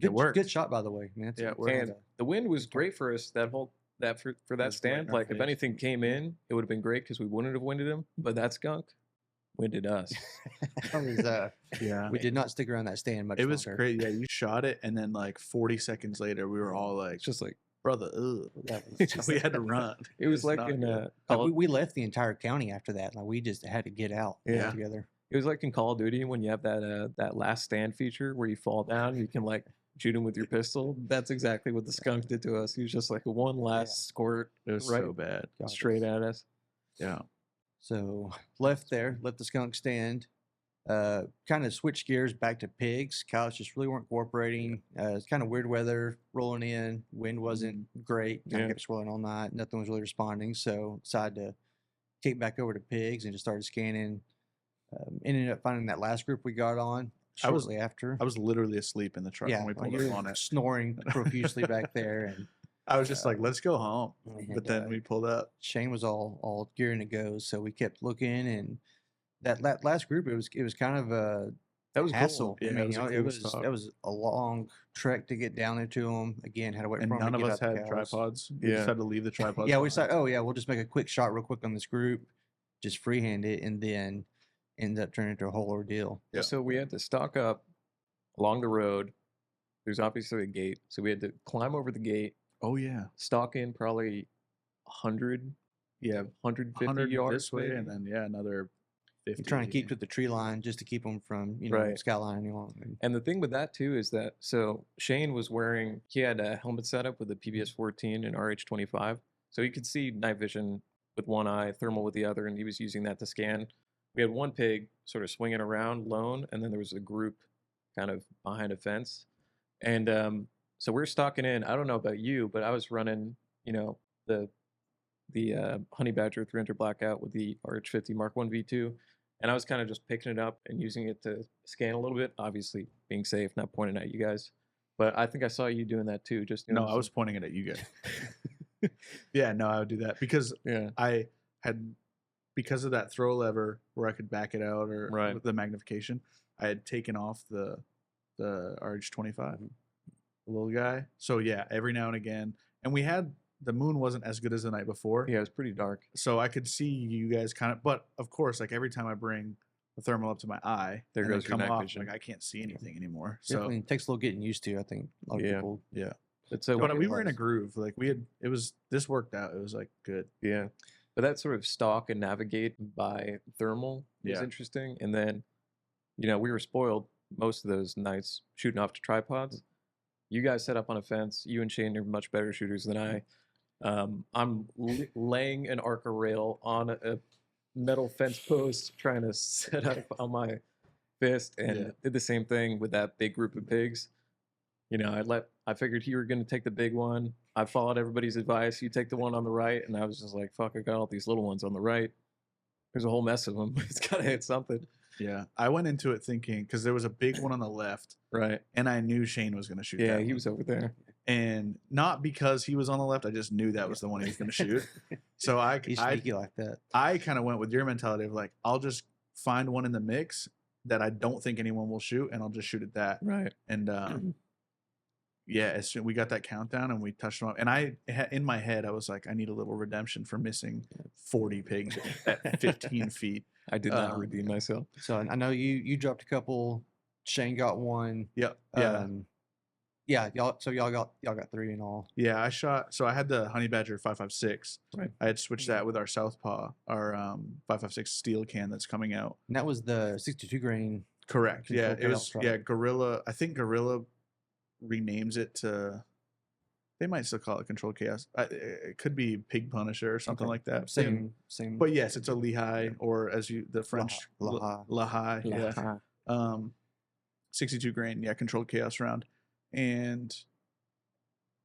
Good, worked. good shot, by the way. Man, Yeah, it worked. And the wind was great for us for that was stand. right in our Like if face. anything came in, it would have been great because we wouldn't have winded him. But that skunk winded us. Yeah. we did not stick around that stand much It was longer. great. Yeah. You shot it. And then like 40 seconds later, we were all like, It's just like brother, ugh. That was just- we had to run. it was It's like not in good. like, we left the entire county after that. Like we just had to get out Yeah. together. it was like in Call of Duty when you have that last stand feature where you fall down, you can like shoot him with your pistol. That's exactly what the skunk did to us. He was just like one last squirt It was right so bad. God, straight it's- at us. Yeah. So left the skunk stand. Kind of switched gears back to pigs. Cows just really weren't cooperating. It's kind of weird weather rolling in. Wind wasn't great. Kind Yeah. of kept swirling all night. Nothing was really responding. So decided to kick back over to pigs and just started scanning. Ended up finding that last group we got on I was- shortly after. I was literally asleep in the truck Yeah, when we like pulled you're up on it. snoring profusely back there, and I was just like, let's go home. and, But then we pulled up. Shane was all gearing to go, so we kept looking. And that last group, it was kind of a That was hassle. Yeah, I mean, it was a it cool was stop. that was a long trek to get down there to them. Again, had to wait And for 'em none to of get us out the had cows. tripods. We Yeah. just had to leave the tripods. Yeah, we behind. decided, oh yeah, we'll just make a quick shot real quick on this group, just freehand it, and then ends up turning into a whole ordeal. Yeah. So we had to stock up along the road. There's obviously a gate, so we had to climb over the gate, Oh yeah. stock in probably 100, Yeah. 150 100 yards this way, maybe. and then another 50. You're trying to keep to the tree line just to keep them from, Right. skylining you on. And the thing with that too is that so Shane was wearing, he had a helmet setup with a PBS 14 and RH25, so he could see night vision with one eye, thermal with the other, and he was using that to scan. We had one pig sort of swinging around lone, and then there was a group kind of behind a fence, and so we're stalking in. I don't know about you, but I was running, the Honey Badger 300 Blackout with the RH50 Mark 1 V2. And I was kind of just picking it up and using it to scan a little bit, obviously being safe, not pointing at you guys. But I think I saw you doing that too. Just No, I was pointing it at you guys. Yeah, no, I would do that because yeah, I had, because of that throw lever where I could back it out, or Right. with the magnification, I had taken off the RH25, the little guy. So yeah, every now and again, and the moon wasn't as good as the night before, yeah, it was pretty dark. so I could see you guys kind of. But of course, like every time I bring the thermal up to my eye, There and then goes your night off, vision. like I can't see anything anymore. Definitely So takes a little getting used to. I think a lot of Yeah. people. yeah, But so but it we were in a was. groove. Like this worked out. It was like good. yeah, but that sort of stalk and navigate by thermal was Yeah. interesting. And then, we were spoiled most of those nights shooting off to tripods. You guys set up on a fence. You and Shane are much better shooters than I. I'm laying an Arca rail on a metal fence post, trying to set up on my fist, and Yeah. did the same thing with that big group of pigs. I figured you were going to take the big one. I followed everybody's advice. You take the one on the right, and I was just like, "Fuck! I got all these little ones on the right. There's a whole mess of them. It's got to hit something." Yeah, I went into it thinking, because there was a big one on the left, Right? and I knew Shane was going to shoot. Yeah, that he one. was over there. And not because he was on the left. I just knew that was the one he was going to shoot. So I He's sneaky like that. kind of went with your mentality of like, I'll just find one in the mix that I don't think anyone will shoot, and I'll just shoot at that. Right. And yeah, as soon we got that countdown and we touched them up, and in my head I was like, I need a little redemption for missing 40 pigs at 15 feet. I did not redeem myself. So I know you dropped a couple. Shane got one. Yep. Yeah. Yeah. Y'all got three in all. Yeah, I shot. So I had the Honey Badger 5.56. Right. I had switched that with our Southpaw, our 5.56 steel can that's coming out. And that was the 62 grain. Correct. Yeah, Control it was. chaos, Yeah, right? Gorilla. I think Gorilla renames it to. They might still call it Control Chaos. It could be Pig Punisher or something Okay. like that. Same. But yes, it's a Lehigh, or as the French Lehigh. Lehigh. Yeah. Uh-huh. 62 grain. Yeah, Controlled Chaos round, and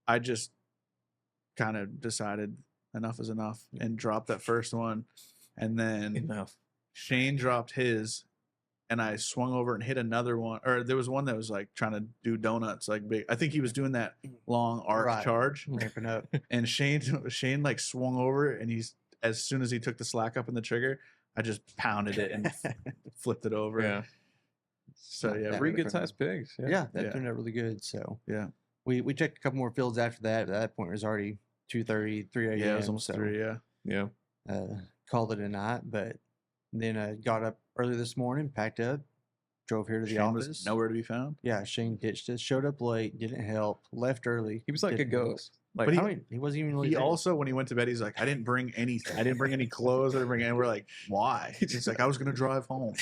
I just kind of decided enough is enough and dropped that first one, and then Enough. Shane dropped his, and I swung over and hit another one. Or there was one that was like trying to do donuts, like big. I think he was doing that long arc Right. charge, Ramping up. and Shane like swung over, and as soon as he took the slack up in the trigger, I just pounded it and flipped it over. Yeah. So yeah, That Three really good sized pigs. Yeah, that Yeah. turned out really good. So yeah, we checked a couple more fields after that. At that point, it was already 2:30, 3 a.m. yeah, it was almost so, 3. Yeah, Yeah. Called it a night. But then got up early this morning, packed up, drove here to the Shane office. was nowhere to be found. Yeah, Shane ditched us, showed up late, didn't help, left early. He was like a didn't help. ghost. Like, But I mean, he wasn't even really He there. also, when he went to bed, he's like, I didn't bring anything. I didn't bring any clothes. I didn't bring any. We're like, why? He's like, I was gonna drive home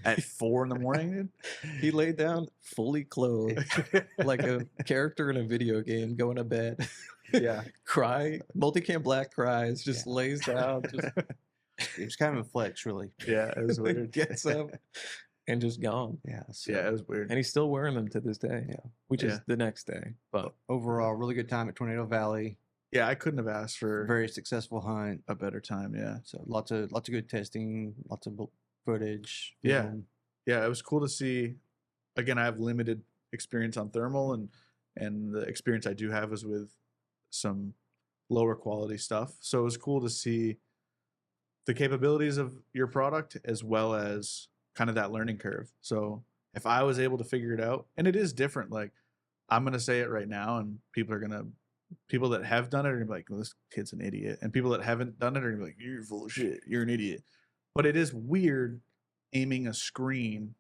at 4 a.m. he laid down fully clothed, dude. like a character in a video game, going to bed. Yeah. Cry. Multicam black cries, just Yeah. lays down, just It was kind of a flex, really. Yeah, it was weird. gets up and just gone. Yeah. So Yeah, it was weird. And he's still wearing them to this day. Yeah. Which Yeah. is the next day. But overall, really good time at Tornado Valley. Yeah, I couldn't have asked for Very successful hunt. a better time. Yeah. So lots of good testing, lots of footage. Yeah. film. Yeah, it was cool to see. Again, I have limited experience on thermal, and the experience I do have is with some lower quality stuff. So it was cool to see the capabilities of your product as well as kind of that learning curve. So if I was able to figure it out, and it is different, like I'm gonna say it right now, and people that have done it are gonna be like, well, this kid's an idiot, and people that haven't done it are gonna be like, you're full of shit, you're an idiot. But it is weird aiming a screen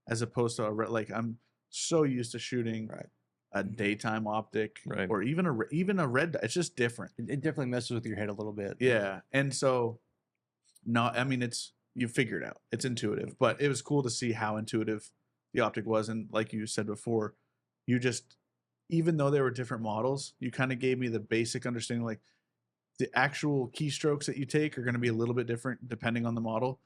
as opposed to like I'm so used to shooting Right. a daytime optic, Right. or even a red. It's just different. It definitely messes with your head a little bit. Yeah, and so I mean, you figure it out. It's intuitive, but it was cool to see how intuitive the optic was, and like you said before, you just, even though there were different models, you kind of gave me the basic understanding, like the actual keystrokes that you take are going to be a little bit different depending on the model,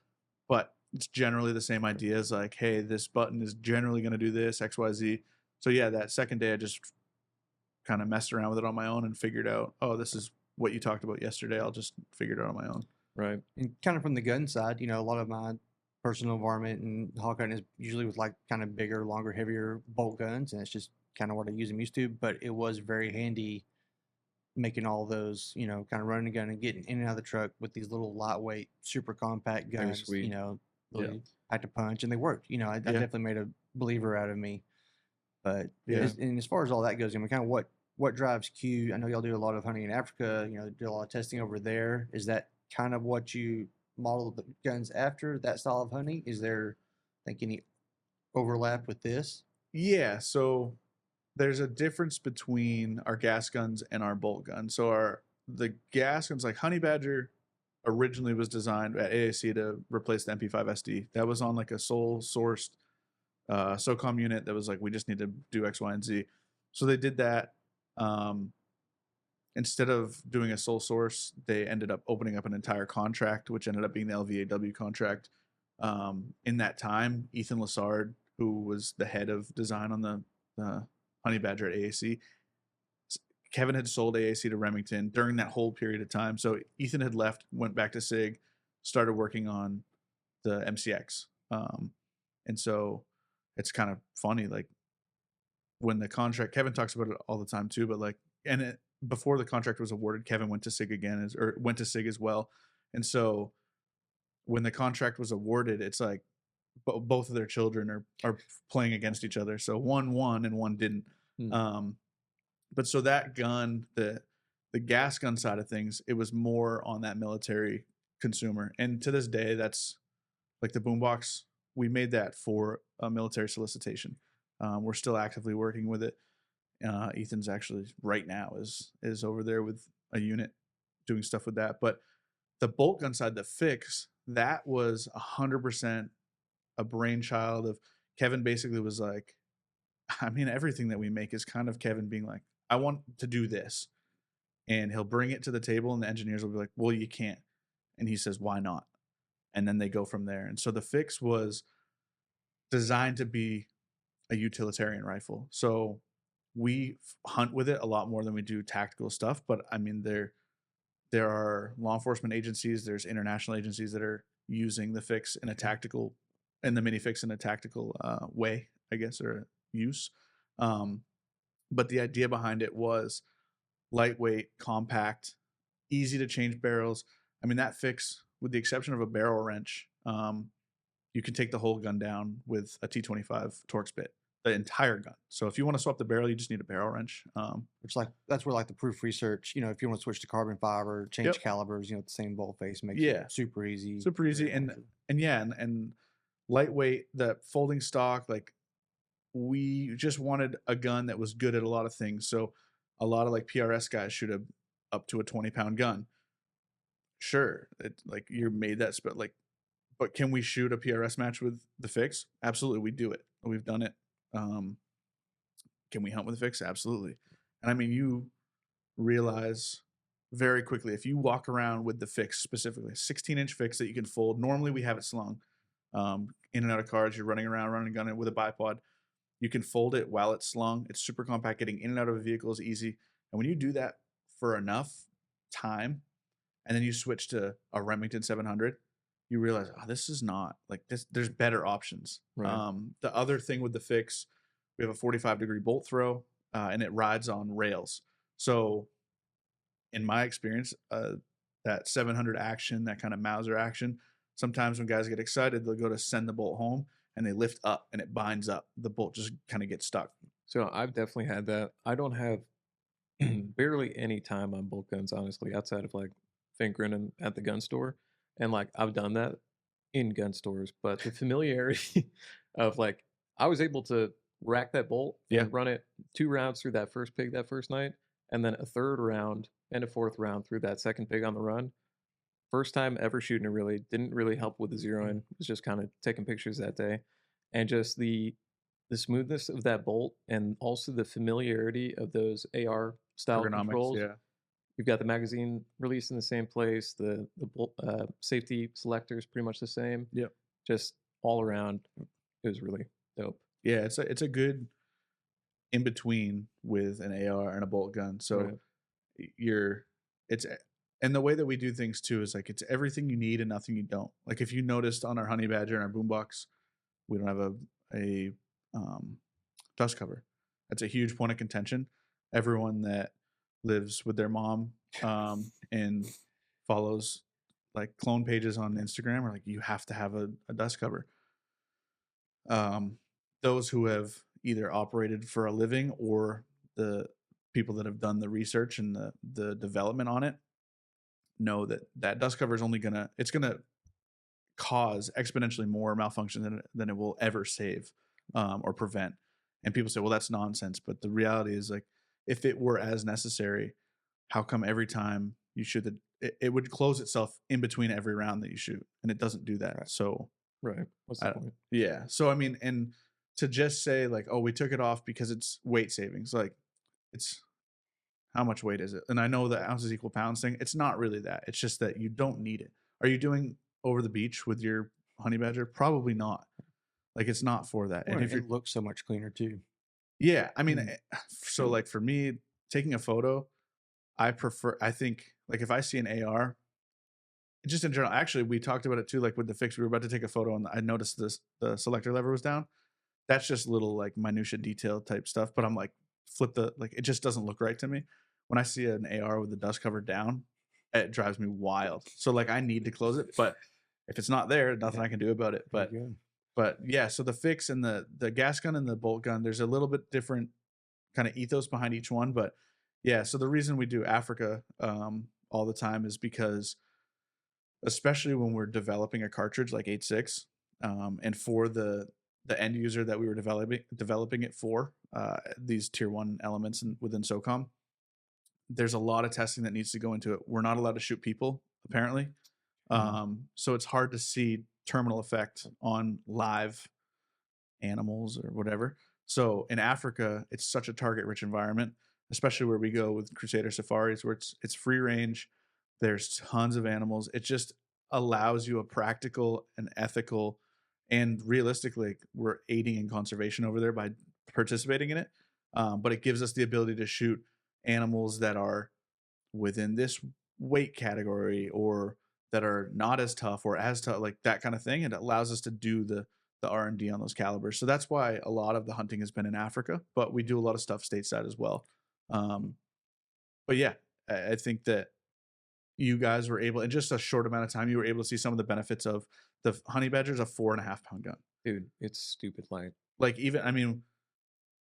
but it's generally the same idea as like, hey, this button is generally going to do this XYZ. So yeah, that second day I just kind of messed around with it on my own and figured out, oh, this is what you talked about yesterday. I'll just figure it out on my own. Right. And kind of from the gun side, a lot of my personal environment and hawk hunting is usually with like kind of bigger, longer, heavier bolt guns, and it's just kind of what I use them used to. But it was very handy making all those, kind of running a gun and getting in and out of the truck with these little lightweight, super compact Very guns. sweet. Really packed a punch, and they worked. I definitely made a believer out of me. But and as far as all that goes, kind of what drives Q? I know y'all do a lot of hunting in Africa. Do a lot of testing over there. Is that kind of what you model the guns after, that style of hunting? Is there, any overlap with this? Yeah, so there's a difference between our gas guns and our bolt guns. So the gas guns, like Honey Badger, originally was designed at AAC to replace the MP5 SD. That was on like a sole sourced SOCOM unit that was like, we just need to do X, Y, and Z. So they did that. Instead of doing a sole source, they ended up opening up an entire contract, which ended up being the LVAW contract. In that time, Ethan Lassard, who was the head of design on the Honey Badger at AAC, Kevin had sold AAC to Remington during that whole period of time. So Ethan had left, went back to SIG, started working on the MCX. And so it's kind of funny, like when the contract, Kevin talks about it all the time too, but like, before the contract was awarded, Kevin went to SIG again, or went to SIG as well. And so when the contract was awarded, it's like both of their children are playing against each other. So one won and one didn't. But so that gun, the gas gun side of things, it was more on that military consumer. And to this day, that's like the boombox. We made that for a military solicitation. We're still actively working with it. Ethan's actually right now is over there with a unit doing stuff with that. But the bolt gun side, the fix, that was 100% a brainchild of Kevin. Basically was like, I mean, everything that we make is kind of Kevin being like, I want to do this. And he'll bring it to the table and the engineers will be like, well, you can't. And he says, why not? And then they go from there. And so the fix was designed to be a utilitarian rifle. So we hunt with it a lot more than we do tactical stuff. But I mean, there are law enforcement agencies, there's international agencies that are using the fix in a tactical, and the mini fix in a tactical way, I guess, or use. But the idea behind it was lightweight, compact, easy to change barrels. I mean, that fix, with the exception of a barrel wrench, you can take the whole gun down with a T25 Torx bit, the entire gun. So if you want to swap the barrel, you just need a barrel wrench. That's where like the proof research, if you want to switch to carbon fiber, change calibers, the same bolt face makes it super easy. Super easy. And lightweight, the folding stock, like we just wanted a gun that was good at a lot of things. So a lot of like PRS guys shoot up to a 20-pound gun. Sure, like you're made that, but can we shoot a PRS match with the fix? Absolutely, we do it. We've done it. Can we hunt with the fix? Absolutely. And I mean, you realize very quickly, if you walk around with the fix, specifically 16-inch fix that you can fold. Normally we have it slung in and out of cars. You're running around, running a gun with a bipod. You can fold it while it's slung. It's super compact. Getting in and out of a vehicle is easy. And when you do that for enough time, and then you switch to a Remington 700, you realize, oh, this is not like this. There's better options. Right. The other thing with the fix, we have a 45-degree bolt throw, and it rides on rails. So in my experience, that 700 action, that kind of Mauser action, sometimes when guys get excited, they'll go to send the bolt home and they lift up and it binds up. The bolt just kind of gets stuck. So I've definitely had that. I don't have barely any time on bolt guns, honestly, outside of like fingering them at the gun store. And like I've done that in gun stores, but the familiarity of like I was able to rack that bolt Yeah. and run it 2 rounds through that first pig that first night, and then a third round and a fourth round through that second pig on the run. First time ever shooting it, really didn't really help with the zeroing. Was just kind of taking pictures that day, and just the smoothness of that bolt, and also the familiarity of those AR style Ergonomics, controls. yeah. You've got the magazine released in the same place. The bolt, safety selector is pretty much the same. Yep. Just all around, it was really dope. Yeah, it's a good in between with an AR and a bolt gun. So Right. it's and the way that we do things too is like it's everything you need and nothing you don't. Like if you noticed on our honey badger and our boombox, we don't have a dust cover. That's a huge point of contention. Everyone that lives with their mom and follows like clone pages on Instagram are like, you have to have a dust cover. Those who have either operated for a living or the people that have done the research and the development on it know that that dust cover is only gonna cause exponentially more malfunction than it will ever save or prevent. And people say, well, that's nonsense. But the reality is, like, if it were as necessary, how come every time you shoot it would close itself in between every round that you shoot, and it doesn't do that. Right. So Right. What's the point? yeah. So I mean, and to just say like, oh, we took it off because it's weight savings, like it's how much weight is it? And I know that ounces equal pounds thing. It's not really that. It's just that you don't need it. Are you doing over the beach with your honey badger? Probably not. Like it's not for that. Well, And if it looks so much cleaner too. yeah, I mean, so like for me, taking a photo, I think like if I see an AR, just in general, actually, we talked about it too, like with the fix, we were about to take a photo and I noticed the selector lever was down. That's just little like minutia detail type stuff. But I'm like, it just doesn't look right to me. When I see an AR with the dust cover down, it drives me wild. So like I need to close it, but if it's not there, nothing I can do about it. But yeah, so the fix and the gas gun and the bolt gun, there's a little bit different kind of ethos behind each one. But yeah, so the reason we do Africa all the time is because, especially when we're developing a cartridge like 8.6, and for the end user that we were developing it for, these tier 1 elements within SOCOM, there's a lot of testing that needs to go into it. We're not allowed to shoot people, apparently. So it's hard to see terminal effect on live animals or whatever. So in Africa, it's such a target-rich environment, especially where we go with Crusader safaris, where it's free range. There's tons of animals. It just allows you a practical and ethical, and realistically, we're aiding in conservation over there by participating in it. But it gives us the ability to shoot animals that are within this weight category or that are not as tough or as tough, like that kind of thing. And it allows us to do the R&D on those calibers. So that's why a lot of the hunting has been in Africa, but we do a lot of stuff stateside as well. But yeah, I think that you guys were able, in just a short amount of time, you were able to see some of the benefits of the honey badger's a 4.5 pound gun. Dude, it's stupid light. Like even, I mean,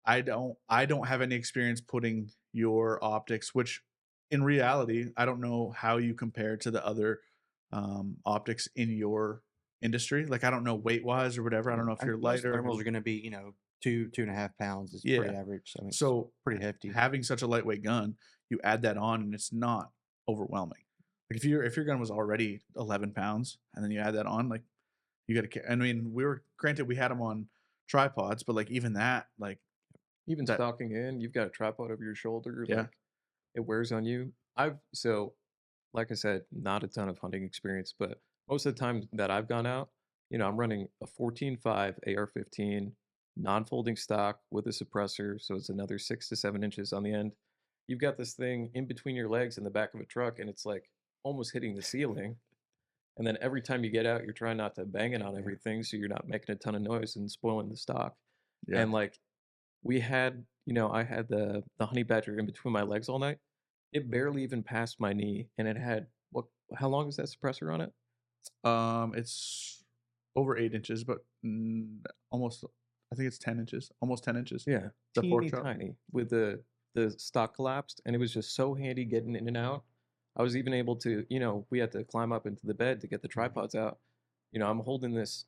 I don't have any experience putting your optics, which in reality, I don't know how you compare to the other optics in your industry. Like I don't know weight wise or whatever. I don't know if you're Most lighter. thermals are going to be 2.5 pounds is pretty average. I mean, so pretty hefty. Having such a lightweight gun, you add that on, and it's not overwhelming. Like if your gun was already 11 pounds, and then you add that on, like you got to. I mean, granted we had them on tripods, but like even that, like even stalking in, you've got a tripod over your shoulder. Yeah, like, it wears on you. Like I said, not a ton of hunting experience, but most of the time that I've gone out, I'm running a 14.5 AR-15 non-folding stock with a suppressor, so it's another 6 to 7 inches on the end. You've got this thing in between your legs in the back of a truck, and it's like almost hitting the ceiling. And then every time you get out, you're trying not to bang it on everything, so you're not making a ton of noise and spoiling the stock. Yeah. And like I had the honey badger in between my legs all night. It barely even passed my knee, and it had how long is that suppressor on it? It's over 8 inches, but almost, I think it's 10 inches, almost 10 inches. Yeah, the fork teeny chop. tiny with the stock collapsed, and it was just so handy getting in and out. I was even able to, we had to climb up into the bed to get the tripods out. I'm holding this,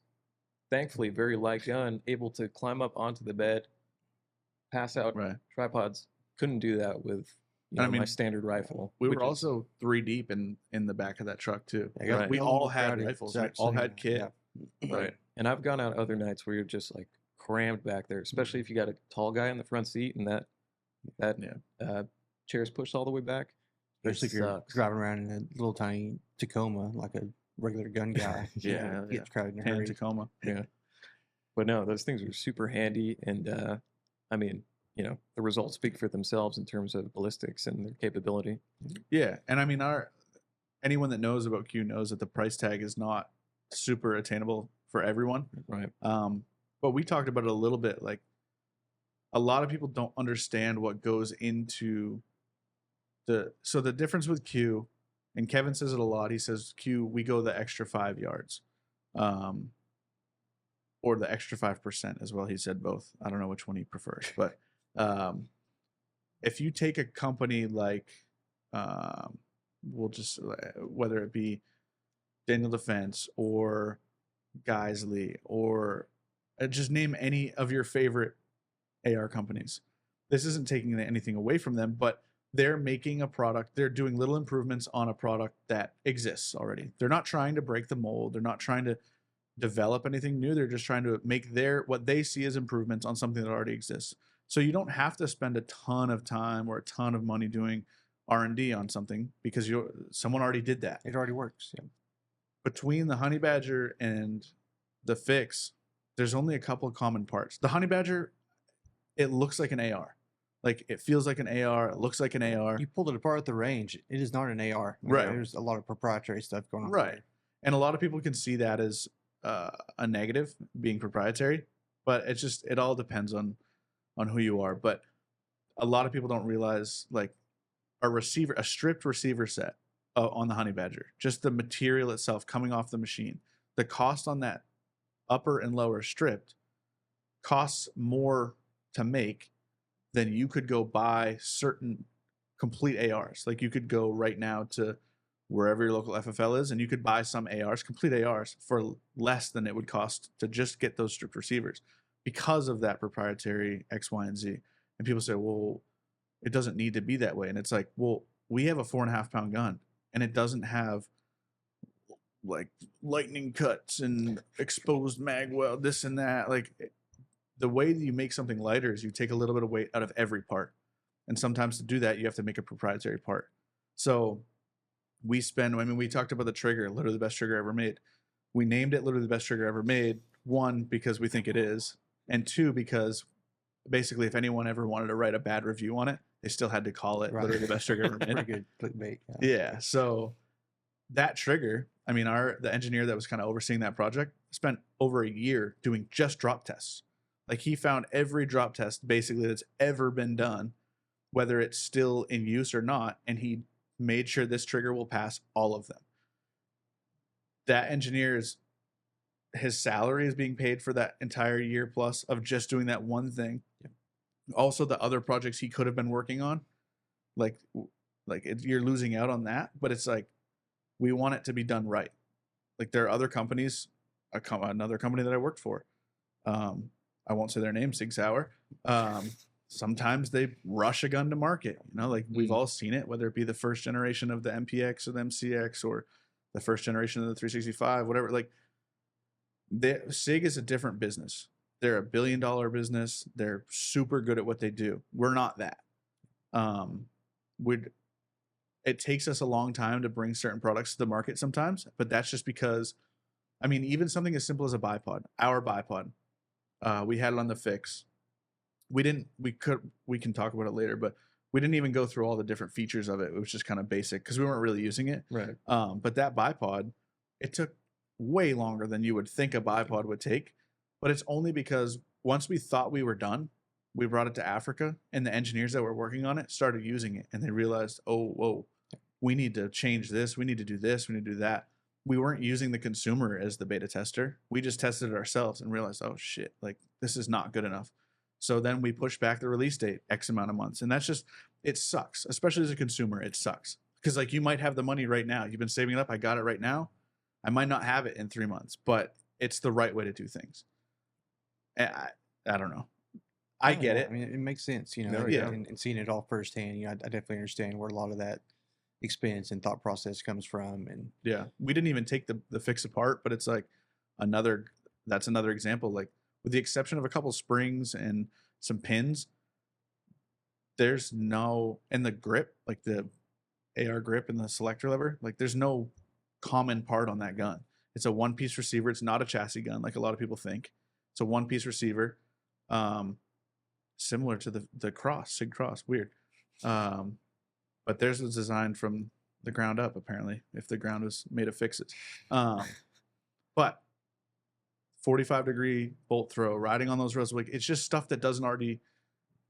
thankfully, very light gun, able to climb up onto the bed, pass out Right. tripods. Couldn't do that with my standard rifle. We were also 3 deep in the back of that truck too. Yeah, Right. We all had rifles. We all had kit. Yeah. Right. And I've gone out other nights where you're just like crammed back there, especially if you got a tall guy in the front seat and that chair's pushed all the way back. Especially if you're driving around in a little tiny Tacoma like a regular gun guy. Gets crowded in a Tan hurry. Tacoma. Yeah. But no, those things are super handy. And I mean, the results speak for themselves in terms of ballistics and their capability. Yeah. And I mean, anyone that knows about Q knows that the price tag is not super attainable for everyone. Right. But we talked about it a little bit. Like, a lot of people don't understand what goes into the difference with Q, and Kevin says it a lot. He says, Q, we go the extra 5 yards, or the extra 5% as well. He said both. I don't know which one he prefers, but if you take a company like, we'll just, whether it be Daniel Defense or Geisley or just name any of your favorite AR companies. This isn't taking anything away from them, but they're making a product. They're doing little improvements on a product that exists already. They're not trying to break the mold. They're not trying to develop anything new. They're just trying to make what they see as improvements on something that already exists. So you don't have to spend a ton of time or a ton of money doing R&D on something because someone already did that. It already works. Yeah. Between the Honey Badger and the Fix, there's only a couple of common parts. The Honey Badger, it looks like an AR. Like, it feels like an AR. It looks like an AR. You pulled it apart at the range. It is not an AR. Right. There's a lot of proprietary stuff going on. Right. And a lot of people can see that as a negative, being proprietary, but it all depends on who you are. But a lot of people don't realize, like, a stripped receiver set on the Honey Badger, just the material itself coming off the machine, the cost on that upper and lower stripped costs more to make than you could go buy certain complete ARs. Like, you could go right now to wherever your local FFL is, and you could buy some ARs, complete ARs, for less than it would cost to just get those stripped receivers because of that proprietary X, Y, and Z. And people say, well, it doesn't need to be that way. And it's like, well, we have a 4.5 pound gun, and it doesn't have like lightning cuts and exposed mag weld, this and that. Like, the way that you make something lighter is you take a little bit of weight out of every part. And sometimes to do that, you have to make a proprietary part. So we talked about the trigger, literally the best trigger ever made. We named it literally the best trigger ever made. 1, because we think it is. And 2, because basically if anyone ever wanted to write a bad review on it, they still had to call it literally the best trigger ever made. Pretty good clickbait. Yeah. So that trigger, I mean, the engineer that was kind of overseeing that project spent over a year doing just drop tests. Like, he found every drop test basically that's ever been done, whether it's still in use or not, and he made sure this trigger will pass all of them. That engineer's his salary is being paid for that entire year plus of just doing that one thing. Yeah. Also, the other projects he could have been working on, you're losing out on that, but it's like, we want it to be done right. Like, there are other companies, another company that I worked for, I won't say their name, Sig Sauer. Sometimes they rush a gun to market. We've all seen it, whether it be the first generation of the MPX or the MCX or the first generation of the 365, whatever. Like, Sig is a different business. They're $1 billion business. They're super good at what they do. We're not that. It takes us a long time to bring certain products to the market sometimes, but that's just because, I mean, even something as simple as a bipod, our bipod, we had it on the Fix. We can talk about it later, but we didn't even go through all the different features of it. It was just kind of basic because we weren't really using it. Right. But that bipod, it took way longer than you would think a bipod would take. But it's only because once we thought we were done, we brought it to Africa, and the engineers that were working on it started using it, and they realized, oh, whoa, we need to change this. We need to do this. We need to do that. We weren't using the consumer as the beta tester. We just tested it ourselves and realized, oh shit, like, this is not good enough. So then we pushed back the release date X amount of months. And that's just, it sucks, especially as a consumer, it sucks. Because like you might have the money right now. You've been saving it up. I got it right now. I might not have it in 3 months, but it's the right way to do things. And I don't know. I Oh, get yeah, it. I mean, it makes sense, you know, No, yeah. and seeing it all firsthand. You know, I definitely understand where a lot of that expense and thought process comes from. And Yeah. We didn't even take the fix apart, but it's like that's another example. Like with the exception of a couple springs and some pins, there's no, and the grip, like the AR grip and the selector lever, like there's no common part on that gun. It's a one-piece receiver. It's not a chassis gun like a lot of people think. It's a one-piece receiver, similar to the Sig Cross. Weird, but theirs was designed from the ground up. Apparently, if the ground was made of fixes, but 45-degree bolt throw, riding on those rails, like it's just stuff that doesn't already.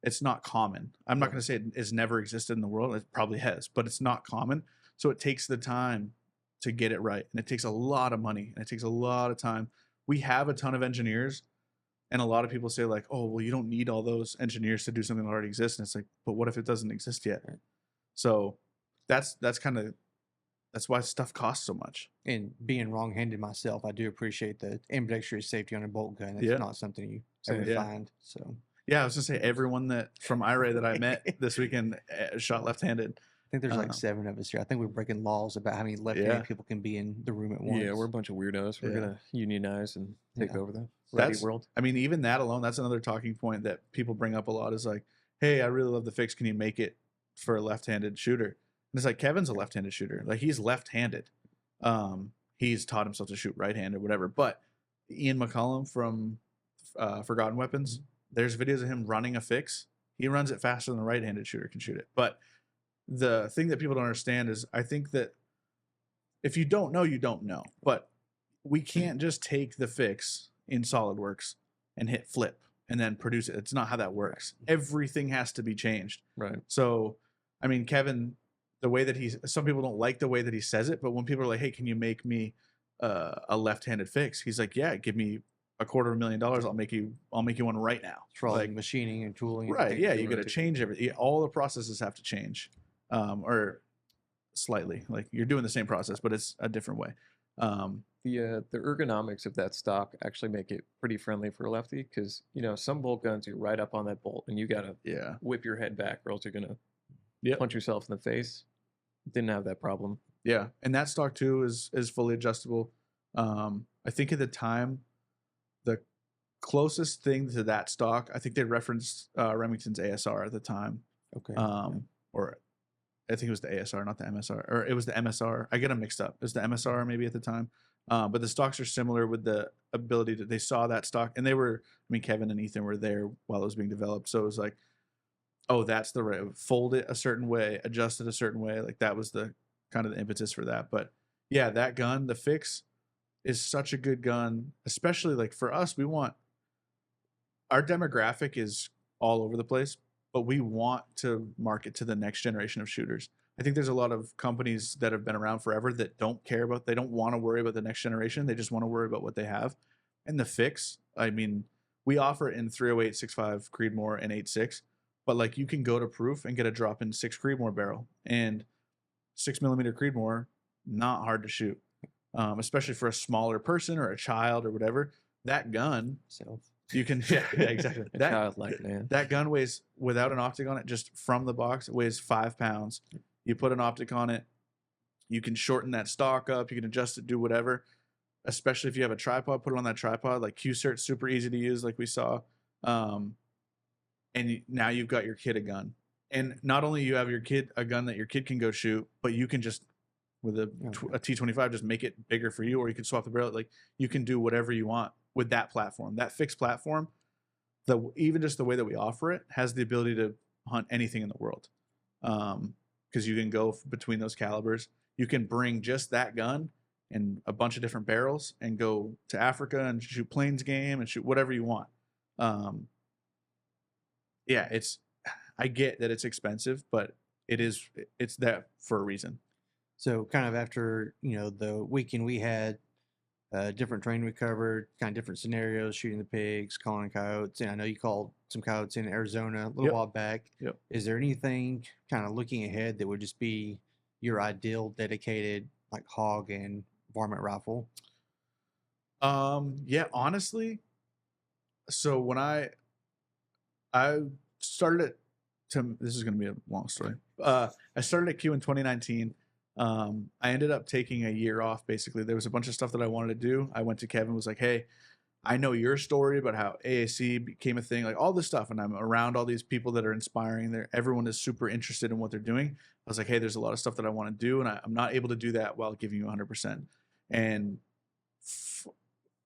It's not common. I'm not going to say it has never existed in the world. It probably has, but it's not common. So it takes the time to get it right. And it takes a lot of money and it takes a lot of time. We have a ton of engineers, and a lot of people say like, oh, well, you don't need all those engineers to do something that already exists. And it's like, but what if it doesn't exist yet? So that's why stuff costs so much. and being wrong-handed myself, I do appreciate the ambidextrous safety on a bolt gun. It's Yeah. not something you ever Yeah. find. So Yeah, I was gonna say everyone that from Infiray that I met this weekend shot left-handed. I think there's like 7 of us here. I think we're breaking laws about how many left-handed Yeah. people can be in the room at once. Yeah, we're a bunch of weirdos. We're Yeah. gonna unionize and take Yeah. over the righty That's- world. I mean, even that alone, that's another talking point that people bring up a lot is like, hey, I really love the fix. Can you make it for a left-handed shooter? And it's like, Kevin's a left-handed shooter. Like, he's left-handed. He's taught himself to shoot right-handed, whatever. But Ian McCollum from Forgotten Weapons, there's videos of him running a fix. He runs it faster than a right-handed shooter can shoot it. But the thing that people don't understand is I think that if you don't know, you don't know. But we can't just take the fix in SolidWorks and hit flip and then produce it. It's not how that works. Everything has to be changed. Right. So, I mean, Kevin, the way that some people don't like the way that he says it, but when people are like, hey, can you make me a left-handed fix? He's like, yeah, give me $250,000. I'll make you one right now. For all Like, the machining and tooling. and right. everything Yeah. to You do got to it. change everything. All the processes have to change, or slightly. Like you're doing the same process, but it's a different way. The ergonomics of that stock actually make it pretty friendly for a lefty because some bolt guns you're right up on that bolt and you gotta Yeah. whip your head back or else you're gonna Yep. punch yourself in the face. Didn't have that problem. Yeah, and that stock too is fully adjustable. I think at the time, the closest thing to that stock, I think they referenced Remington's ASR at the time, Okay. or I think it was the ASR, not the MSR, or it was the MSR. I get them mixed up. It was the MSR maybe at the time, but the stocks are similar with the ability that they saw that stock, and they were. I mean, Kevin and Ethan were there while it was being developed, so it was like, oh, that's the right. Fold it a certain way, adjust it a certain way. Like that was the kind of the impetus for that. But yeah, that gun, the fix, is such a good gun, especially like for us. We want our demographic is all over the place, but we want to market to the next generation of shooters. I think there's a lot of companies that have been around forever that don't care about, they don't want to worry about the next generation. They just want to worry about what they have. And the fix, I mean, we offer it in 308, 6.5 Creedmoor and 8.6, but like you can go to proof and get a drop in 6 Creedmoor barrel, and 6mm Creedmoor, not hard to shoot, especially for a smaller person or a child or whatever. That gun, Self. you can, yeah, exactly. Childlike, man. That gun weighs, without an optic on it, just from the box, it weighs 5 pounds. You put an optic on it, you can shorten that stock up, you can adjust it, do whatever. Especially if you have a tripod, put it on that tripod. Like Q-Cert's super easy to use, like we saw. And now you've got your kid a gun. And not only you have your kid a gun that your kid can go shoot, but you can just, with a T25, just make it bigger for you, or you can swap the barrel. Like you can do whatever you want with that platform. That fixed platform, even just the way that we offer it, has the ability to hunt anything in the world. Because you can go between those calibers. You can bring just that gun and a bunch of different barrels and go to Africa and shoot plains game and shoot whatever you want. Yeah, I get that it's expensive, but it's that for a reason. So kind of after, the weekend we had, different terrain we covered, kind of different scenarios, shooting the pigs, calling coyotes. And I know you called some coyotes in Arizona a little Yep. while back. Yep. Is there anything kind of looking ahead that would just be, your ideal dedicated like hog and varmint rifle? Yeah, honestly. So when I started at this is going to be a long story. I started at Q in 2019. I ended up taking a year off. Basically, there was a bunch of stuff that I wanted to do. I went to Kevin, was like, "Hey, I know your story about how AAC became a thing, like all this stuff, and I'm around all these people that are inspiring. Everyone is super interested in what they're doing." I was like, "Hey, there's a lot of stuff that I want to do, and I'm not able to do that while giving you 100%." And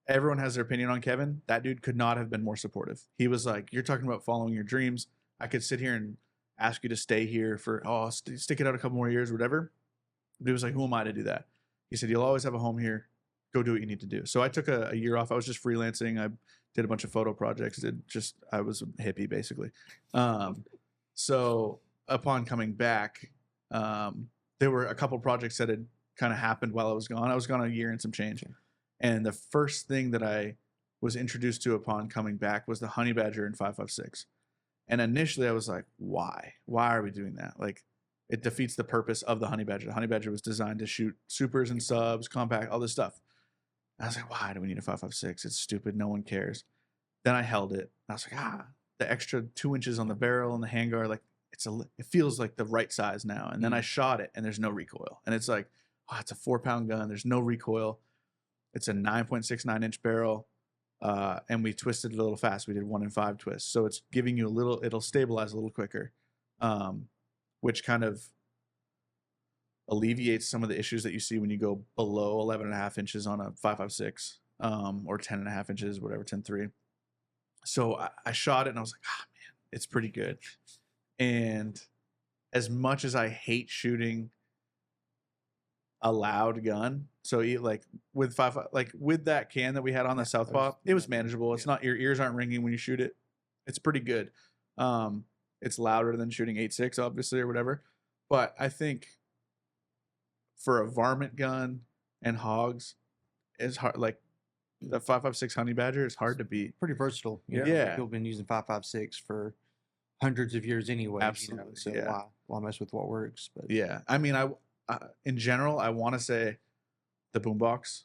everyone has their opinion on Kevin. That dude could not have been more supportive. He was like, "You're talking about following your dreams. I could sit here and ask you to stay here for stick it out a couple more years, or whatever." But he was like, "Who am I to do that?" He said, "You'll always have a home here. Go do what you need to do." So I took a year off. I was just freelancing. I did a bunch of photo projects. I was a hippie basically. So upon coming back, there were a couple projects that had kind of happened while I was gone. I was gone a year and some change. And the first thing that I was introduced to upon coming back was the honey badger in 5.56. And initially I was like, why? Why are we doing that? Like, it defeats the purpose of the honey badger. The honey badger was designed to shoot supers and subs, compact, all this stuff. And I was like, why do we need a 5.56? It's stupid. No one cares. Then I held it. I was like, the extra 2 inches on the barrel and the handguard, like it feels like the right size now. And then I shot it and there's no recoil. And it's like, it's a 4-pound gun. There's no recoil. It's a 9.69 inch barrel. And we twisted it a little fast. We did 1 in 5 twists. So it's giving you it'll stabilize a little quicker, which kind of alleviates some of the issues that you see when you go below 11.5 inches on a 5.56, or 10.5 inches, whatever, 10.3. So I shot it and I was like, man, it's pretty good. And as much as I hate shooting a loud gun, so like with with that can that we had on the Southpaw, it was manageable. It's not, your ears aren't ringing when you shoot it. It's pretty good. It's louder than shooting 8.6 obviously, or whatever. But I think for a varmint gun and hogs, it's hard. Like the 5.56 honey badger is hard to beat. Pretty versatile. Yeah. People have been using 5.56 for hundreds of years anyway. Absolutely. So why mess with what works? But yeah, I mean, I in general, I want to say the boombox,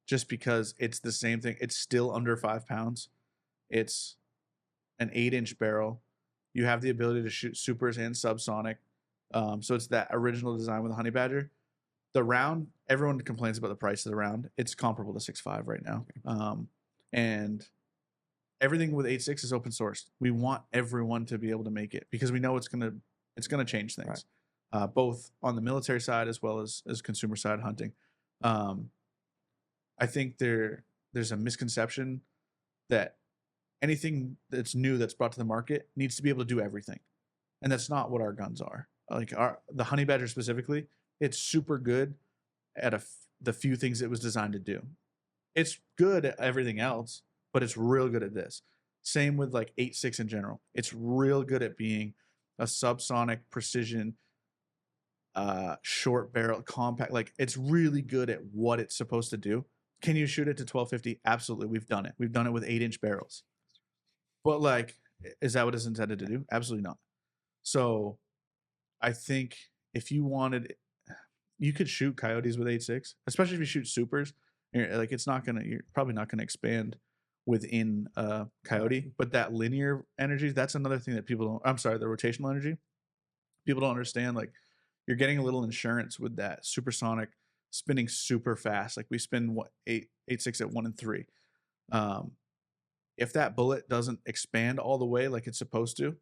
just because it's the same thing. It's still under 5 pounds. It's an 8-inch barrel. You have the ability to shoot supers and subsonic. So it's that original design with the honey badger. The round, everyone complains about the price of the round. It's comparable to 6.5 right now. And everything with 8.6 is open source. We want everyone to be able to make it because we know it's gonna change things, right. Both on the military side as well as consumer side hunting. I think there's a misconception that anything that's new that's brought to the market needs to be able to do everything, and that's not what our guns are. Like the honey badger specifically, it's super good at the few things it was designed to do. It's good at everything else, but it's real good at this. Same with like 8.6 in general. It's real good at being a subsonic precision, short barrel, compact. Like it's really good at what it's supposed to do. Can you shoot it to 1250? Absolutely. We've done it. We've done it with 8-inch barrels. But like, is that what it's intended to do? Absolutely not. So I think if you wanted, you could shoot coyotes with 8.6, especially if you shoot supers. Like you're probably not gonna expand within coyote, but that linear energy, that's another thing that the rotational energy, people don't understand. Like you're getting a little insurance with that supersonic spinning super fast. Like we spin 8.6 at 1 in 3. If that bullet doesn't expand all the way like it's supposed to,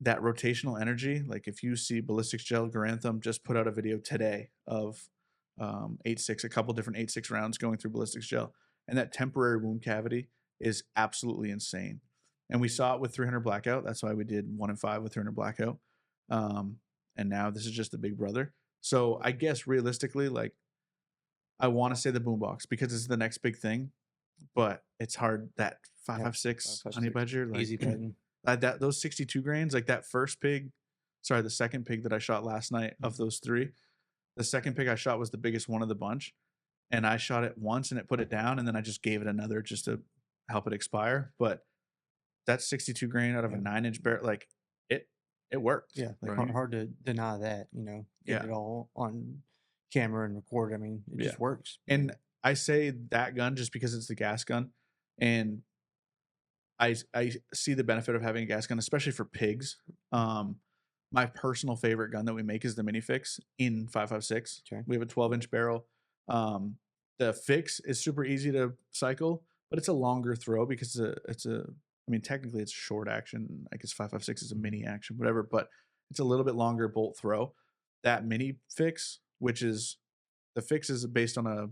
that rotational energy, like if you see Ballistics Gel Garantham just put out a video today of 8.6, a couple different 8.6 rounds going through Ballistics Gel, and that temporary wound cavity is absolutely insane. And we saw it with 300 Blackout. That's why we did 1 in 5 with 300 Blackout. And now this is just the big brother. So I guess realistically, like I want to say the boombox because it's the next big thing, but it's hard. That 5.56 honey badger, like easy button. Those 62 grains, like that the second pig that I shot last night of those 3, the second pig I shot was the biggest one of the bunch, and I shot it once and it put it down, and then I just gave it another just to help it expire. But that 62 grain out of a 9-inch barrel, like it worked. Yeah, like Right. hard to deny that. Get Yeah. it all on camera and record. I mean, it Yeah. just works. And I say that gun just because it's the gas gun, and I see the benefit of having a gas gun, especially for pigs. My personal favorite gun that we make is the mini fix in 5.56. Okay. We have a 12-inch barrel. The fix is super easy to cycle, but it's a longer throw because I mean, technically it's short action. I guess 5.56 is a mini action, whatever, but it's a little bit longer bolt throw. That mini fix, the fix is based on a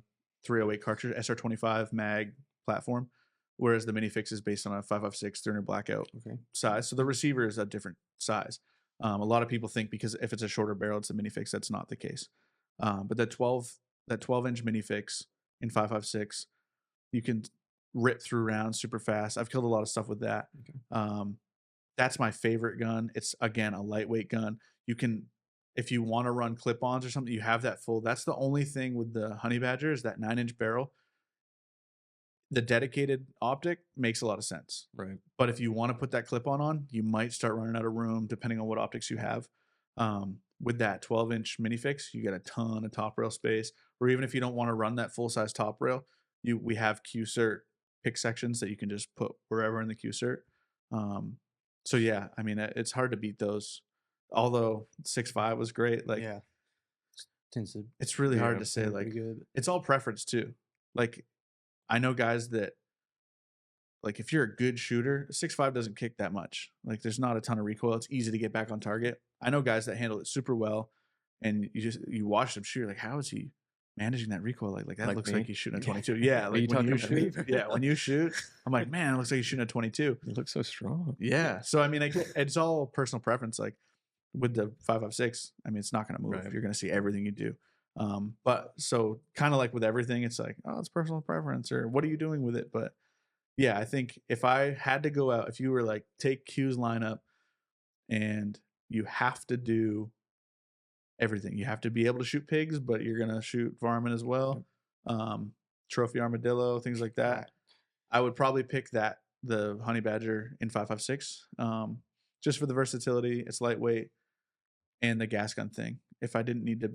308 cartridge, SR25 mag platform, whereas the mini fix is based on a 5.56 300 blackout size. So the receiver is a different size. A lot of people think because if it's a shorter barrel, it's a mini fix. That's not the case. But that 12-inch mini fix in 5.56, you can rip through rounds super fast. I've killed a lot of stuff with that. That's my favorite gun. It's, again, a lightweight gun. You can, if you want to run clip-ons or something, you have that full. That's the only thing with the Honey Badger is that 9-inch barrel. The dedicated optic makes a lot of sense. Right. But if you want to put that clip-on, you might start running out of room depending on what optics you have. With that 12-inch mini fix, you get a ton of top rail space. Or even if you don't want to run that full-size top rail, we have Q-cert pick sections that you can just put wherever in the Q-cert. So yeah, I mean, it's hard to beat those. Although 6.5 was great, like it's really hard to say. Like it's all preference too. Like I know guys that, like, if you're a good shooter, 6.5 doesn't kick that much. Like there's not a ton of recoil. It's easy to get back on target. I know guys that handle it super well, and you watch them shoot, like, how is he managing that recoil? Like that looks like he's shooting a 22. Yeah, like when you shoot, when you shoot, I'm like, man, it looks like he's shooting a 22. It looks so strong. Yeah. So I mean, it's all personal preference. Like with the 5.56, I mean, it's not going to move. Right. You're going to see everything you do. But so kind of like with everything, it's like, oh, it's personal preference, or what are you doing with it? But yeah, I think if I had to go out, if you were like, take Q's lineup and you have to do everything, you have to be able to shoot pigs, but you're going to shoot varmint as well. Trophy armadillo, things like that. I would probably pick the Honey Badger in 5.56, just for the versatility. It's lightweight and the gas gun thing. If I didn't need to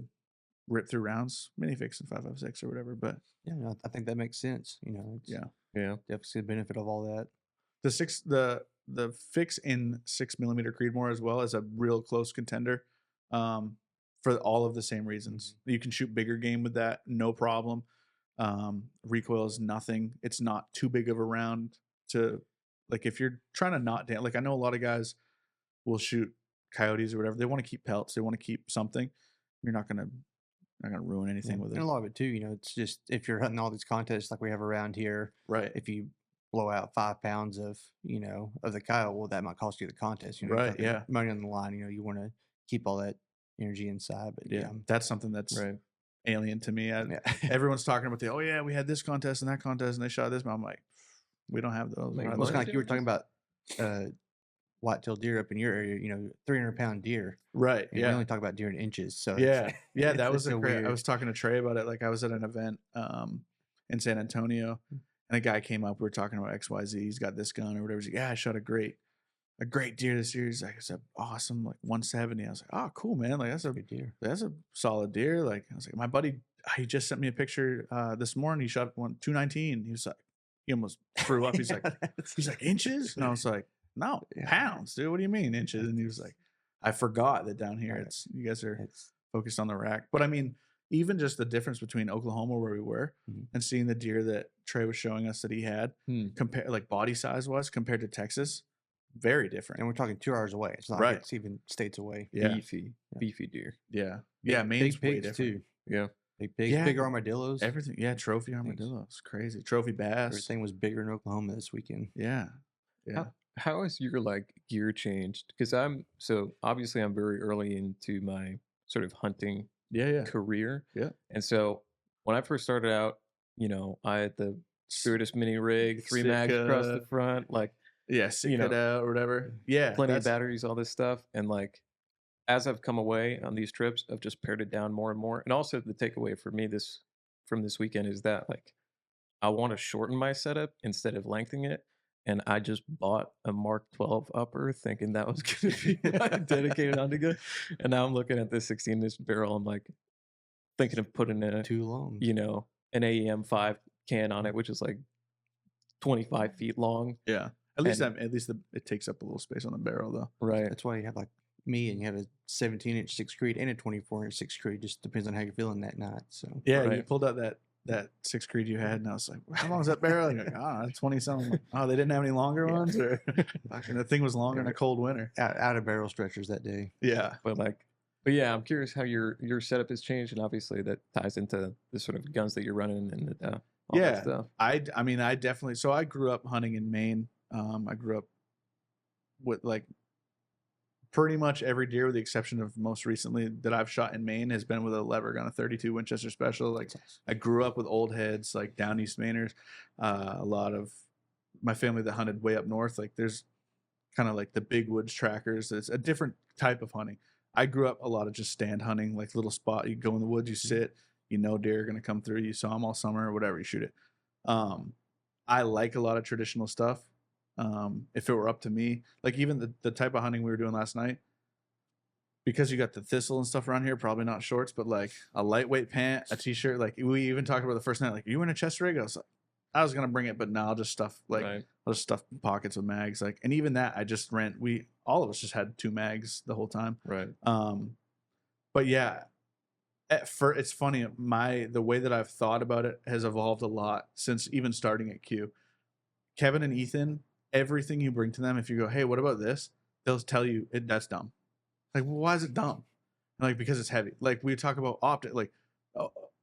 rip through rounds, mini fix in 5.56 or whatever. But yeah, no, I think that makes sense. Definitely see the benefit of all that. The fix in 6mm Creedmoor as well is a real close contender, for all of the same reasons. You can shoot bigger game with that, no problem. Recoil is nothing. It's not too big of a round to, like, if you're trying to not damage. Like I know a lot of guys will shoot coyotes or whatever. They want to keep pelts. They want to keep something. You're not gonna ruin anything with it. And a lot of it too, it's just if you're hunting all these contests like we have around here, right? If you blow out 5 pounds of the coyote, well, that might cost you the contest. Right? Yeah. Money on the line. You want to keep all that energy inside. But yeah, that's something that's right. alien to me. Everyone's talking about we had this contest and that contest and they shot this, but I'm like, we don't have those. Well, it's kind of like you were talking about white-tailed deer up in your area, 300-pound deer. Right. And we only talk about deer in inches. So yeah. That was weird. I was talking to Trey about it. Like I was at an event in San Antonio, and a guy came up. We were talking about XYZ. He's got this gun or whatever. He's like, yeah, I shot a great deer this year. He's like, it's awesome, like 170. I was like, oh, cool, man. Like that's a good deer. That's a solid deer. Like I was like, my buddy, he just sent me a picture this morning. He shot one 219. He was like, he almost threw up. He's like inches, and I was like, no, pounds, dude. What do you mean inches? And he was like, I forgot that down here you guys are focused on the rack. But I mean, even just the difference between Oklahoma, where we were, and seeing the deer that Trey was showing us that he had, compare like body size was compared to Texas, very different. And we're talking 2 hours away. It's not like it's even states away. Yeah. Beefy deer. Yeah. Big pigs too. Yeah. Big pigs, big armadillos. Everything. Yeah. Trophy armadillos. Crazy. Trophy bass. Everything was bigger in Oklahoma this weekend. Yeah. Yeah. How has your gear changed? Because obviously I'm very early into my sort of hunting career. Yeah. And so when I first started out, I had the Spiritus mini rig, 3 mags across the front, Sitka out or whatever. Yeah. Plenty of batteries, all this stuff. And as I've come away on these trips, I've just pared it down more and more. And also the takeaway for me from this weekend is that I want to shorten my setup instead of lengthening it. and I just bought a Mark 12 upper thinking that was going to be my dedicated hunting gun. And now I'm looking at this 16-inch barrel. I'm like thinking of putting Too long. an AEM 5 can on it, which is like 25 feet long. Yeah. At least it takes up a little space on the barrel though. Right. That's why you have like me and you have a 17-inch 6 Creed and a 24-inch 6 Creed. Just depends on how you're feeling that night. So Yeah, you Right. pulled out that 6 Creed you had, and I was like, "How long is that barrel?" And you're like, 20 something. Like, oh, they didn't have any longer ones, or and the thing was longer in a cold winter. out of barrel stretchers that day. Yeah, But yeah, I'm curious how your setup has changed, and obviously that ties into the sort of guns that you're running and all that stuff. I mean, I definitely. So I grew up hunting in Maine. I grew up with like pretty much every deer, with the exception of most recently that I've shot in Maine, has been with a lever gun, a 32 Winchester Special. Like I grew up with old heads, like down East Mainers. A lot of my family that hunted way up north, like there's kind of like the big woods trackers. It's a different type of hunting. I grew up a lot of just stand hunting, like little spot. You go in the woods, you sit, deer are going to come through. You saw them all summer or whatever, you shoot it. I like a lot of traditional stuff. If it were up to me, like even the type of hunting we were doing last night, because you got the thistle and stuff around here, probably not shorts, but like a lightweight pant, a t-shirt. Like we even talked about the first night, like, you in a chest rig? I was going to bring it, but now I'll just stuff I'll just stuff pockets with mags. Like, and even that I just rent. All of us just had 2 mags the whole time. Right. But yeah, it's funny. The way that I've thought about it has evolved a lot since even starting at Q. Kevin and Ethan, everything you bring to them, if you go, hey, what about this? They'll tell you that's dumb. Like, well, why is it dumb? Like, because it's heavy. Like we talk about optic. Like,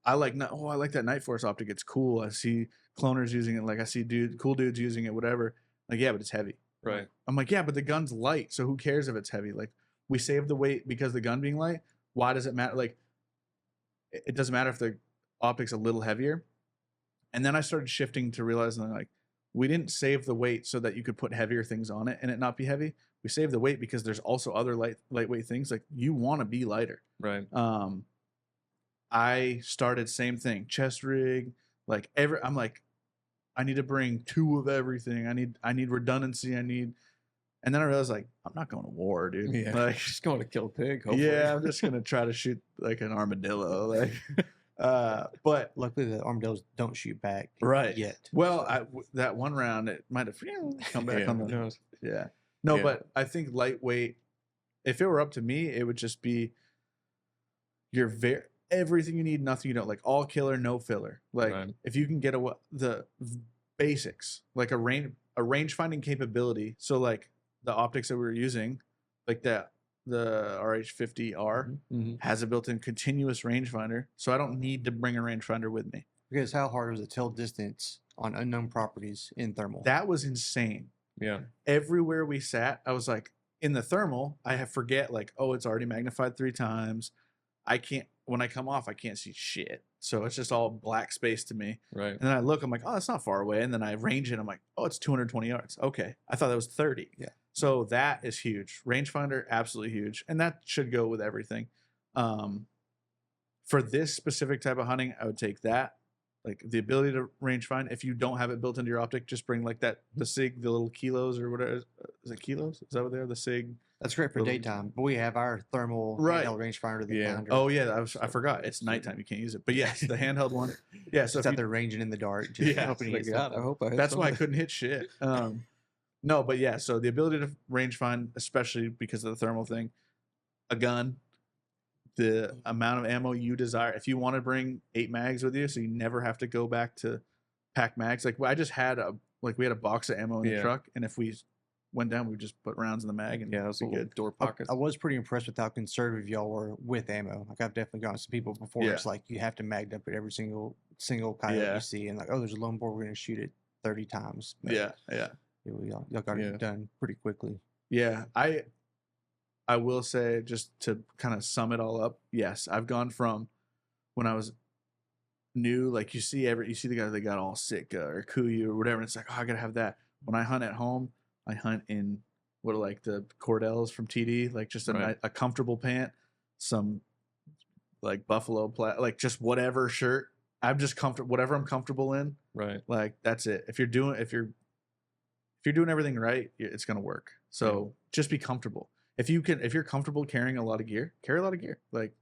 I like that Night Force optic. It's cool. I see cloners using it. Like I see cool dudes using it. Whatever. Like, yeah, but it's heavy. Right. I'm like, yeah, but the gun's light. So who cares if it's heavy? Like, we save the weight because the gun being light. Why does it matter? Like, it doesn't matter if the optic's a little heavier. And then I started shifting to realizing like, we didn't save the weight so that you could put heavier things on it and it not be heavy. We saved the weight because there's also other lightweight things. Like, you want to be lighter. Right. I started same thing, chest rig, like I'm like, I need to bring 2 of everything. I need redundancy. And then I realized like, I'm not going to war, dude. Yeah. Like, Just going to kill a pig. Hopefully. yeah, I'm just going to try to shoot like an armadillo. Like, but luckily the armadillos don't shoot back yet. Well, that one round, it might have come back on the nose. Yeah. No, but I think lightweight, if it were up to me, it would just be everything you need, nothing you don't. Like all killer, no filler. Like if you can get the basics, like a range finding capability. So like the optics that we were using, like the RH50R has a built-in continuous rangefinder. So I don't need to bring a rangefinder with me. Because how hard was it to tell distance on unknown properties in thermal? That was insane. Yeah. Everywhere we sat, I was like, in the thermal, I forget like, oh, it's already magnified 3 times. When I come off, I can't see shit. So it's just all black space to me. Right. And then I look, I'm like, oh, that's not far away. And then I range it. I'm like, oh, it's 220 yards. Okay. I thought that was 30. Yeah. So that is huge. Rangefinder, absolutely huge. And that should go with everything. For this specific type of hunting, I would take that. Like the ability to range find. If you don't have it built into your optic, just bring like the SIG, the little kilos or whatever. Is it kilos? Is that what they are? The SIG. That's great for daytime, but we have our thermal handheld rangefinder. Oh yeah, I forgot. It's nighttime. You can't use it. But yes, the handheld one. Yeah, so it's out there ranging in the dark. God, I hope I. That's why I couldn't hit shit. No, but yeah. So the ability to range find, especially because of the thermal thing, a gun, the amount of ammo you desire. If you want to bring 8 mags with you, so you never have to go back to pack mags. Like I just had we had a box of ammo in the truck, and if we went down, we just put rounds in the mag, and that was a good door pockets. I was pretty impressed with how conservative y'all were with ammo. Like I've definitely gotten some people before. It's like you have to mag up at every single coyote you see, and like, oh, there's a lone boar, we're gonna shoot it 30 times. But y'all got it done pretty quickly. Yeah, I will say, just to kind of sum it all up, yes, I've gone from when I was new, like you see the guys that got all sick or Kuyu or whatever, and it's like, oh, I gotta have that. When I hunt at home, I hunt in what are like the Cordells from TD, like just a comfortable pant, some like buffalo like just whatever shirt. I'm just comfortable, whatever I'm comfortable in. Right. Like that's it. If you're if you're doing everything right, it's going to work. So just be comfortable. If you're comfortable carrying a lot of gear, carry a lot of gear. Like,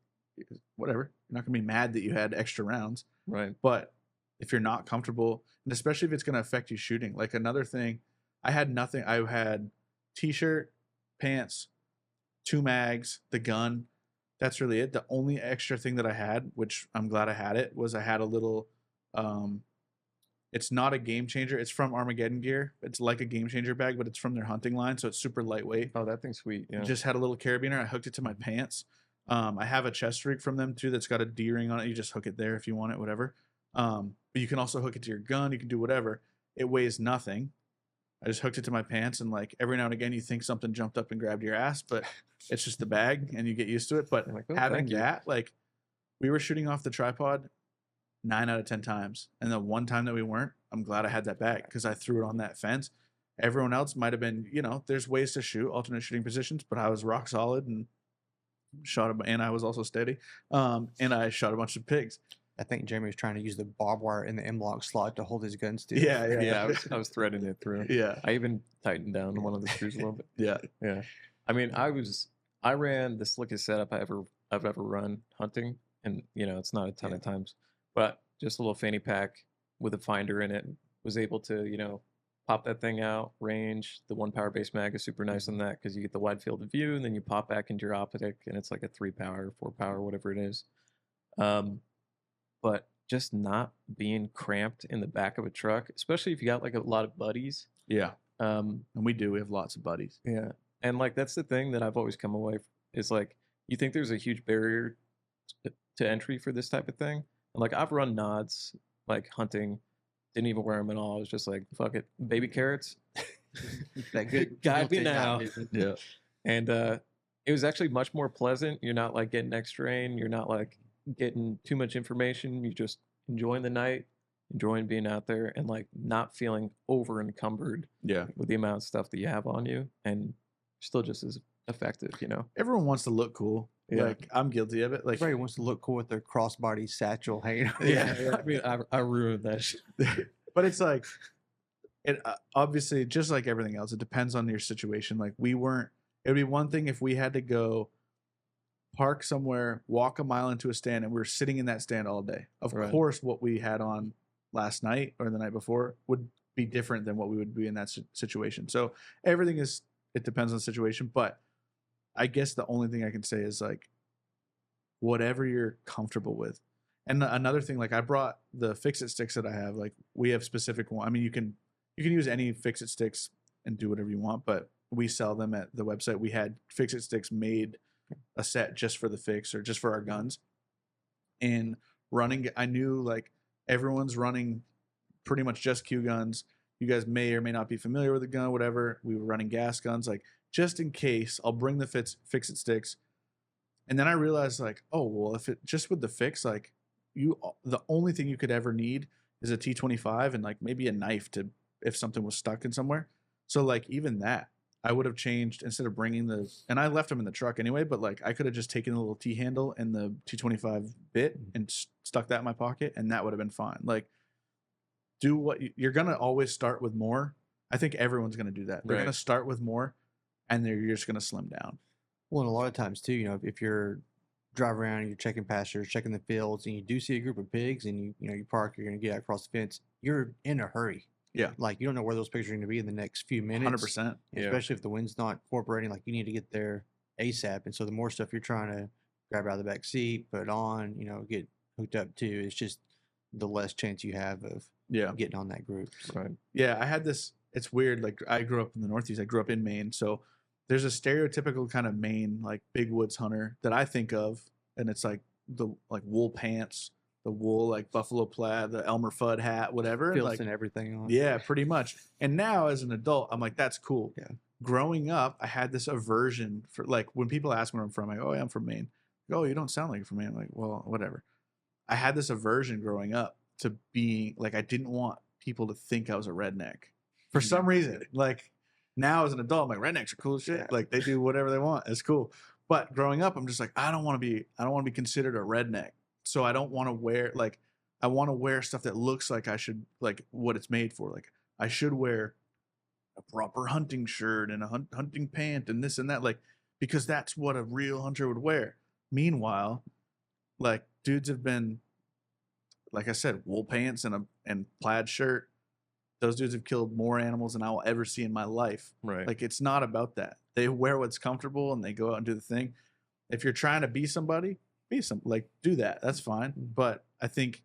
whatever. You're not going to be mad that you had extra rounds. Right. But if you're not comfortable, and especially if it's going to affect you shooting, like another thing, I had nothing. I had t-shirt, pants, 2 mags, the gun. That's really it. The only extra thing that I had, which I'm glad I had it, was I had a little, it's not a Game Changer. It's from Armageddon Gear. It's like a Game Changer bag, but it's from their hunting line, so it's super lightweight. Oh, that thing's sweet. Yeah. Just had a little carabiner. I hooked it to my pants. I have a chest rig from them too that's got a D-ring on it. You just hook it there if you want it, whatever. But you can also hook it to your gun. You can do whatever. It weighs nothing. I just hooked it to my pants, and like every now and again you think something jumped up and grabbed your ass, but it's just the bag and you get used to it. But Like, oh, having thank you. that, like, we were shooting off the tripod 9 out of 10 times. And the one time that we weren't, I'm glad I had that bag because I threw it on that fence. Everyone else might have been, there's ways to shoot alternate shooting positions, but I was rock solid and and I was also steady. And I shot a bunch of pigs. I think Jeremy was trying to use the barbed wire in the M-lock slot to hold his guns to. Yeah. I was threading it through. Yeah. I even tightened down one of the screws a little bit. Yeah. Yeah. I mean, I ran the slickest setup I've ever run hunting, and it's not a ton of times, but just a little fanny pack with a finder in it. Was able to pop that thing out, range. The 1 power base mag is super nice on that because you get the wide field of view, and then you pop back into your optic, and it's like a 3 power, 4 power, whatever it is. But just not being cramped in the back of a truck, especially if you got like a lot of buddies. Yeah. And we have lots of buddies. Yeah. And like, that's the thing that I've always come away is like, you think there's a huge barrier to entry for this type of thing. And like, I've run nods, like hunting, didn't even wear them at all. I was just like, fuck it, baby carrots. That good Guide me guilty now. vision. Yeah. And it was actually much more pleasant. You're not like getting X-rain. You're not like getting too much information. You're just enjoying the night, enjoying being out there, and like not feeling over encumbered Yeah. with the amount of stuff that you have on you, and still just as effective, Everyone wants to look cool. Yeah. Like, I'm guilty of it. Like, Everybody wants to look cool with their crossbody satchel hanging out. Yeah. I mean, I ruined that shit. but it's like, it obviously, just like everything else, it depends on your situation. Like, it would be one thing if we had to go park somewhere, walk a mile into a stand, and we're sitting in that stand all day. Of Right. course, what we had on last night or the night before would be different than what we would be in that situation. So it depends on the situation. But I guess the only thing I can say is like, whatever you're comfortable with. And another thing, like, I brought the fix-it sticks that I have. Like, we have specific one. I mean, you can use any fix-it sticks and do whatever you want, but we sell them at the website. We had fix-it sticks made a set just for the fix or just for our guns. And running, I knew like everyone's running pretty much just Q guns. You guys may or may not be familiar with the gun, whatever. We were running gas guns, like, just in case, I'll bring the fix-it sticks. And then I realized, like, oh, well, if it just with the fix, like, the only thing you could ever need is a T25 and like maybe a knife to if something was stuck in somewhere. So like, even that, I would have changed instead of bringing and I left them in the truck anyway, but like, I could have just taken the little T handle and the T25 bit and stuck that in my pocket, and that would have been fine. Like, do what you're going to always start with more. I think everyone's going to do that. They're Right. going to start with more, and you're just going to slim down. Well, and a lot of times too, if you're driving around and you're checking pastures, checking the fields, and you do see a group of pigs, and you park, you're going to get out across the fence, you're in a hurry. Yeah. Like, you don't know where those pigs are going to be in the next few minutes. 100%. Yeah. Especially if the wind's not cooperating, like, you need to get there ASAP. And so the more stuff you're trying to grab out of the back seat, put on, get hooked up to, it's just the less chance you have of Yeah. getting on that group. So, Right. Yeah, I had this. It's weird. Like, I grew up in the Northeast. I grew up in Maine. So there's a stereotypical kind of Maine, like, big woods hunter that I think of. And it's like the wool pants, the wool, like, buffalo plaid, the Elmer Fudd hat, whatever. Filth Like, and everything on. yeah, pretty much. And now as an adult, I'm like, that's cool. Yeah. Growing up, I had this aversion for, like, when people ask where I'm from, I go, oh, yeah, I'm from Maine. Oh, you don't sound like you're from Maine. I'm like, well, whatever. I had this aversion growing up to being like, I didn't want people to think I was a redneck for some reason. Like, now as an adult, I'm like, rednecks are cool as shit. Yeah. Like, they do whatever they want. It's cool. But growing up, I'm just like, I don't want to be considered a redneck. So I don't want to wear, like, I want to wear stuff that looks like I should, like, what it's made for. Like, I should wear a proper hunting shirt and a hunting pant and this and that, like, because that's what a real hunter would wear. Meanwhile, like, dudes have been, like I said, wool pants and plaid shirt. Those dudes have killed more animals than I will ever see in my life. Right. Like, it's not about that. They wear what's comfortable and they go out and do the thing. If you're trying to be somebody, like, do that. That's fine. But I think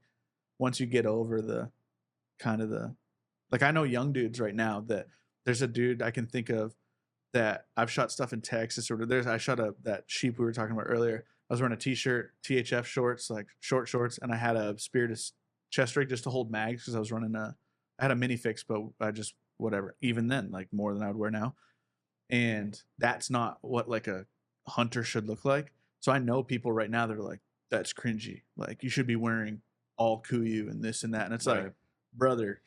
once you get over the kind of like, I know young dudes right now that there's a dude I can think of that I've shot stuff in Texas, or I shot that sheep we were talking about earlier. I was wearing a t-shirt, THF shorts, like short shorts, and I had a Spirit chest rig just to hold mags because I was running I had a mini fix, but I just, whatever. Even then, like, more than I would wear now. And that's not what like a hunter should look like. So I know people right now that are like, that's cringy. Like, you should be wearing all Kuiu and this and that. And it's like, brother,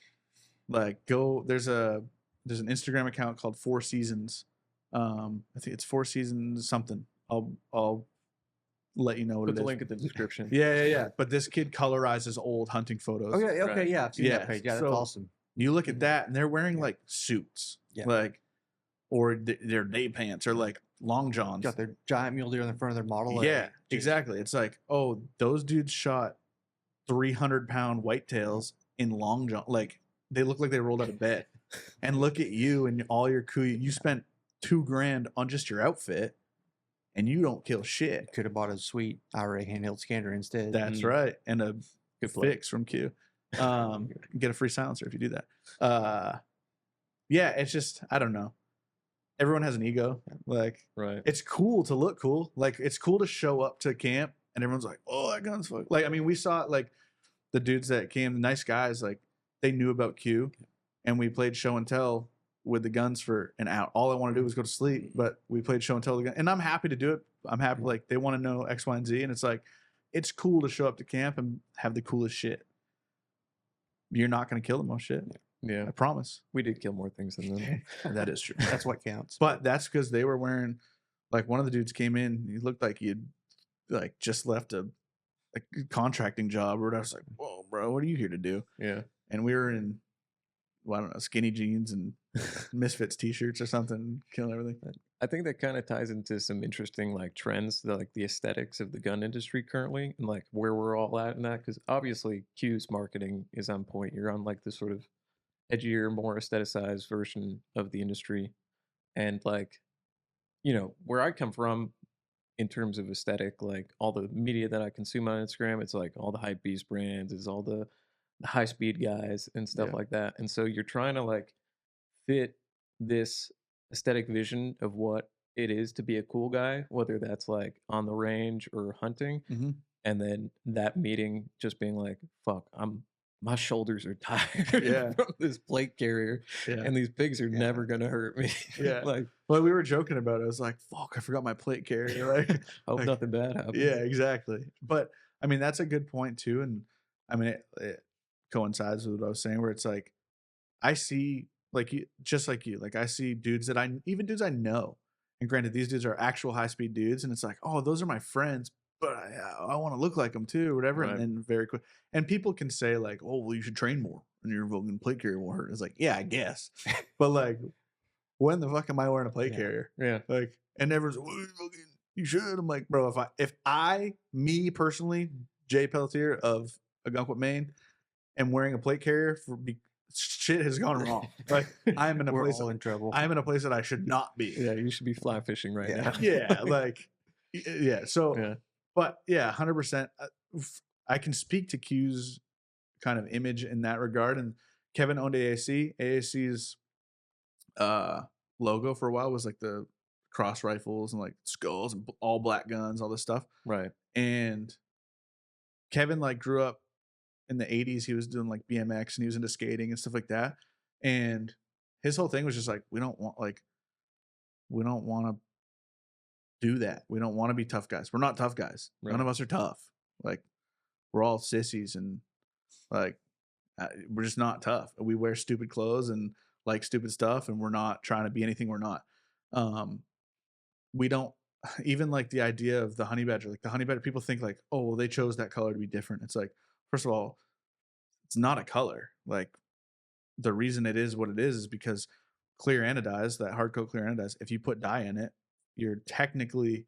like, go. There's an Instagram account called 4 Seasons. I think it's 4 Seasons something. I'll let you know what Put it the is. link in the description. Yeah. But this kid colorizes old hunting photos. Okay, Right. yeah, I've seen that page. Yeah, that's So awesome. you look at that, and they're wearing like suits, like, or their day pants, or like long johns. Got their giant mule deer in the front of their Model A. Yeah, exactly. It's like, oh, those dudes shot 300-pound whitetails in long john. Like, they look like they rolled out of bed. And look at you and all your Kuiu. You spent $2,000 on just your outfit, and you don't kill shit. Could have bought a sweet IRA handheld scanner instead. That's right, and a Good play. fix from Q. Get a free silencer if you do that. Yeah, it's just, I don't know. Everyone has an ego. Like, Right. it's cool to look cool. Like, it's cool to show up to camp and everyone's like, oh, that gun's fuck. Like, I mean, we saw it, like, the dudes that came, the nice guys, like, they knew about Q, and we played show and tell with the guns for an hour. All I want to do was go to sleep, but we played show and tell the gun, and I'm happy to do it. I'm happy, like, they want to know X, Y, and Z, and it's like, it's cool to show up to camp and have the coolest shit. You're not going to kill the most shit. Yeah. I promise. We did kill more things than them. That is true. That's what counts. But that's because they were wearing, like, one of the dudes came in, he looked like he had, like, just left a contracting job, or I was like, whoa, bro, what are you here to do? Yeah. And we were in, well, I don't know, skinny jeans and Misfits t-shirts or something, killing everything. I think that kind of ties into some interesting like trends, like the aesthetics of the gun industry currently, and like where we're all at in that. Because obviously, Q's marketing is on point. You're on like the sort of edgier, more aestheticized version of the industry, and like, you know, where I come from in terms of aesthetic, like all the media that I consume on Instagram, it's like all the hype beast brands, it's all the high speed guys and stuff like that. And so you're trying to like fit this aesthetic vision of what it is to be a cool guy, whether that's like on the range or hunting. Mm-hmm. And then that meeting just being like, fuck, my shoulders are tired from this plate carrier, and these pigs are never gonna hurt me. Like, well, we were joking about it. I was like, fuck, I forgot my plate carrier. Like, hope nothing bad happens. Yeah, exactly. But I mean, that's a good point too. And I mean, it coincides with what I was saying, where it's like, I see, like, you, just like you, like, I see dudes that even dudes I know, and granted, these dudes are actual high speed dudes, and it's like, oh, those are my friends, but I want to look like them too, or whatever. Right. And then very quick, and people can say like, oh, well, you should train more, and your fucking plate carrier won't hurt. It's like, yeah, I guess, but like, when the fuck am I wearing a plate carrier? Yeah, like, and everyone's, well, you should. I'm like, bro, me personally, Jay Pelletier of Algonquin, Maine, am wearing a plate carrier shit has gone wrong. Like, I'm in a place all in trouble. I'm in a place that I should not be. Yeah, you should be fly fishing right now. Yeah, like, yeah. So, but yeah, 100%. I can speak to Q's kind of image in that regard. And Kevin owned AAC. AAC's logo for a while was like the cross rifles and like skulls and all black guns, all this stuff. Right. And Kevin like grew up in the 80s. He was doing like BMX and he was into skating and stuff like that. And his whole thing was just like, we don't want to do that. We don't want to be tough guys. We're not tough guys. Right. None of us are tough. Like, we're all sissies, and like, we're just not tough. We wear stupid clothes and like stupid stuff, and we're not trying to be anything we're not. We don't even like the idea of the honey badger. Like, the honey badger, people think like, oh, well, they chose that color to be different. It's like, first of all, it's not a color. Like, the reason it is what it is because clear anodized, that hard coat clear anodized, if you put dye in it, you're technically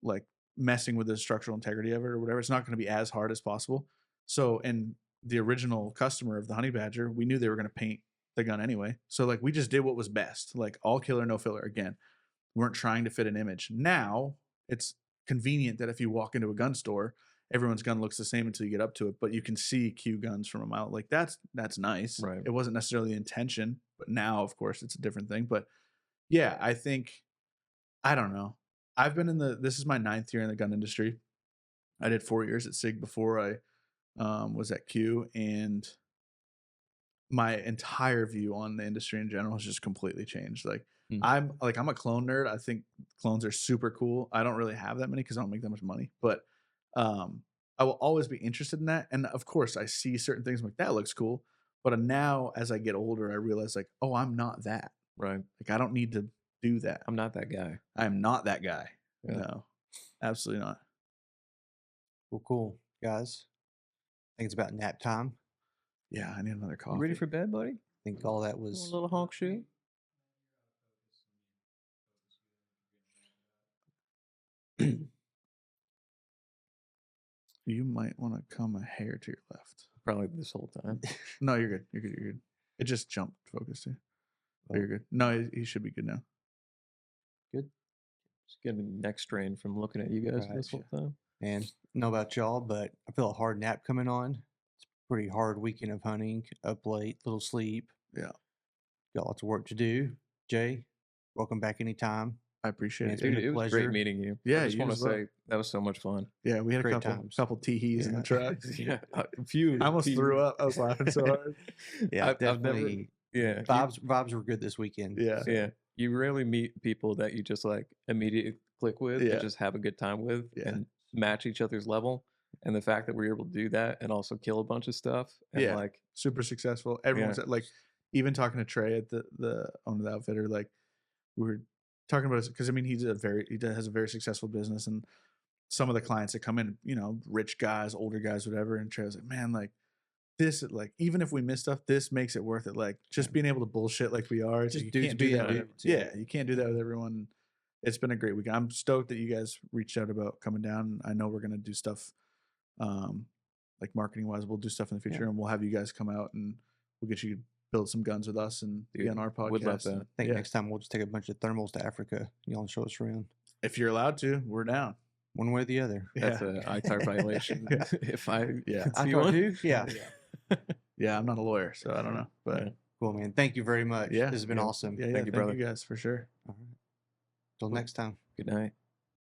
like messing with the structural integrity of it or whatever. It's not going to be as hard as possible. So, and the original customer of the Honey Badger, we knew they were going to paint the gun anyway. So like we just did what was best, like all killer, no filler. Again, we weren't trying to fit an image. Now it's convenient that if you walk into a gun store, everyone's gun looks the same until you get up to it, but you can see Q guns from a mile. Like that's nice. Right. It wasn't necessarily the intention, but now of course it's a different thing. But yeah, I think, I don't know. I've been this is my 9th year in the gun industry. I did 4 years at SIG before I was at Q, and my entire view on the industry in general has just completely changed. Like I'm a clone nerd. I think clones are super cool. I don't really have that many because I don't make that much money, but I will always be interested in that. And of course I see certain things, I'm like, that looks cool. But now as I get older, I realize like, oh, I'm not that. Right. Like I don't need to do that. I'm not that guy. I'm not that guy. Yeah. No, absolutely not. Well, cool, guys. I think it's about nap time. Yeah, I need another coffee. You ready for bed, buddy? I think all that A was little honk shit. You might want to come a hair to your left. Probably this whole time. No, you're good. You're good. You're good. It just jumped focus too. But you're good. No, he should be good now. good. Just getting neck strain from looking at you guys Right, this whole time. And I don't know about y'all, but I feel a hard nap coming on. It's a pretty hard weekend of hunting, up late, little sleep. Yeah. Got lots of work to do. Jay, welcome back anytime. I appreciate Man, it. it's been Dude, a it was pleasure. great meeting you. Yeah, I just you want to as well. say that was so much fun. Yeah, we had a Great couple times. teehees in the Yeah. truck. Yeah, a few. I almost few- threw up. I was laughing so hard. Yeah, I've never- definitely. Yeah, Vibes were good this weekend. Yeah. yeah. You rarely meet people that you just like immediately click with Yeah. and just have a good time with Yeah. and match each other's level. And the fact that we're able to do that and also kill a bunch of stuff and Yeah. like Super successful. Everyone's like, even talking to Trey at the owner of the outfitter, like we were talking about it because I mean he has a very successful business, and some of the clients that come in, you know, rich guys, older guys, whatever, and Trey was like, man, like this, like even if we miss stuff, this makes it worth it. Like just being able to bullshit like we are, it's Just like, you dudes can't do being that. With, dudes, yeah. yeah, you can't do that with everyone. It's been a great weekend. I'm stoked that you guys reached out about coming down. I know we're gonna do stuff, like marketing wise. We'll do stuff in the future, and we'll have you guys come out and we'll get you to build some guns with us and be on our podcast. would love that. I think Yeah. next time we'll just take a bunch of thermals to Africa. Y'all show us around. If you're allowed to, we're down. One way or the other. That's Yeah. an ITAR violation. Yeah. If I Yeah. could I see thought one. too? Yeah. Yeah, I'm not a lawyer, so I don't know. But Yeah. Cool, man. Thank you very much. yeah, This has been yeah. awesome. Yeah, Thank you, brother. you guys for sure. All right. Till next time. Good night.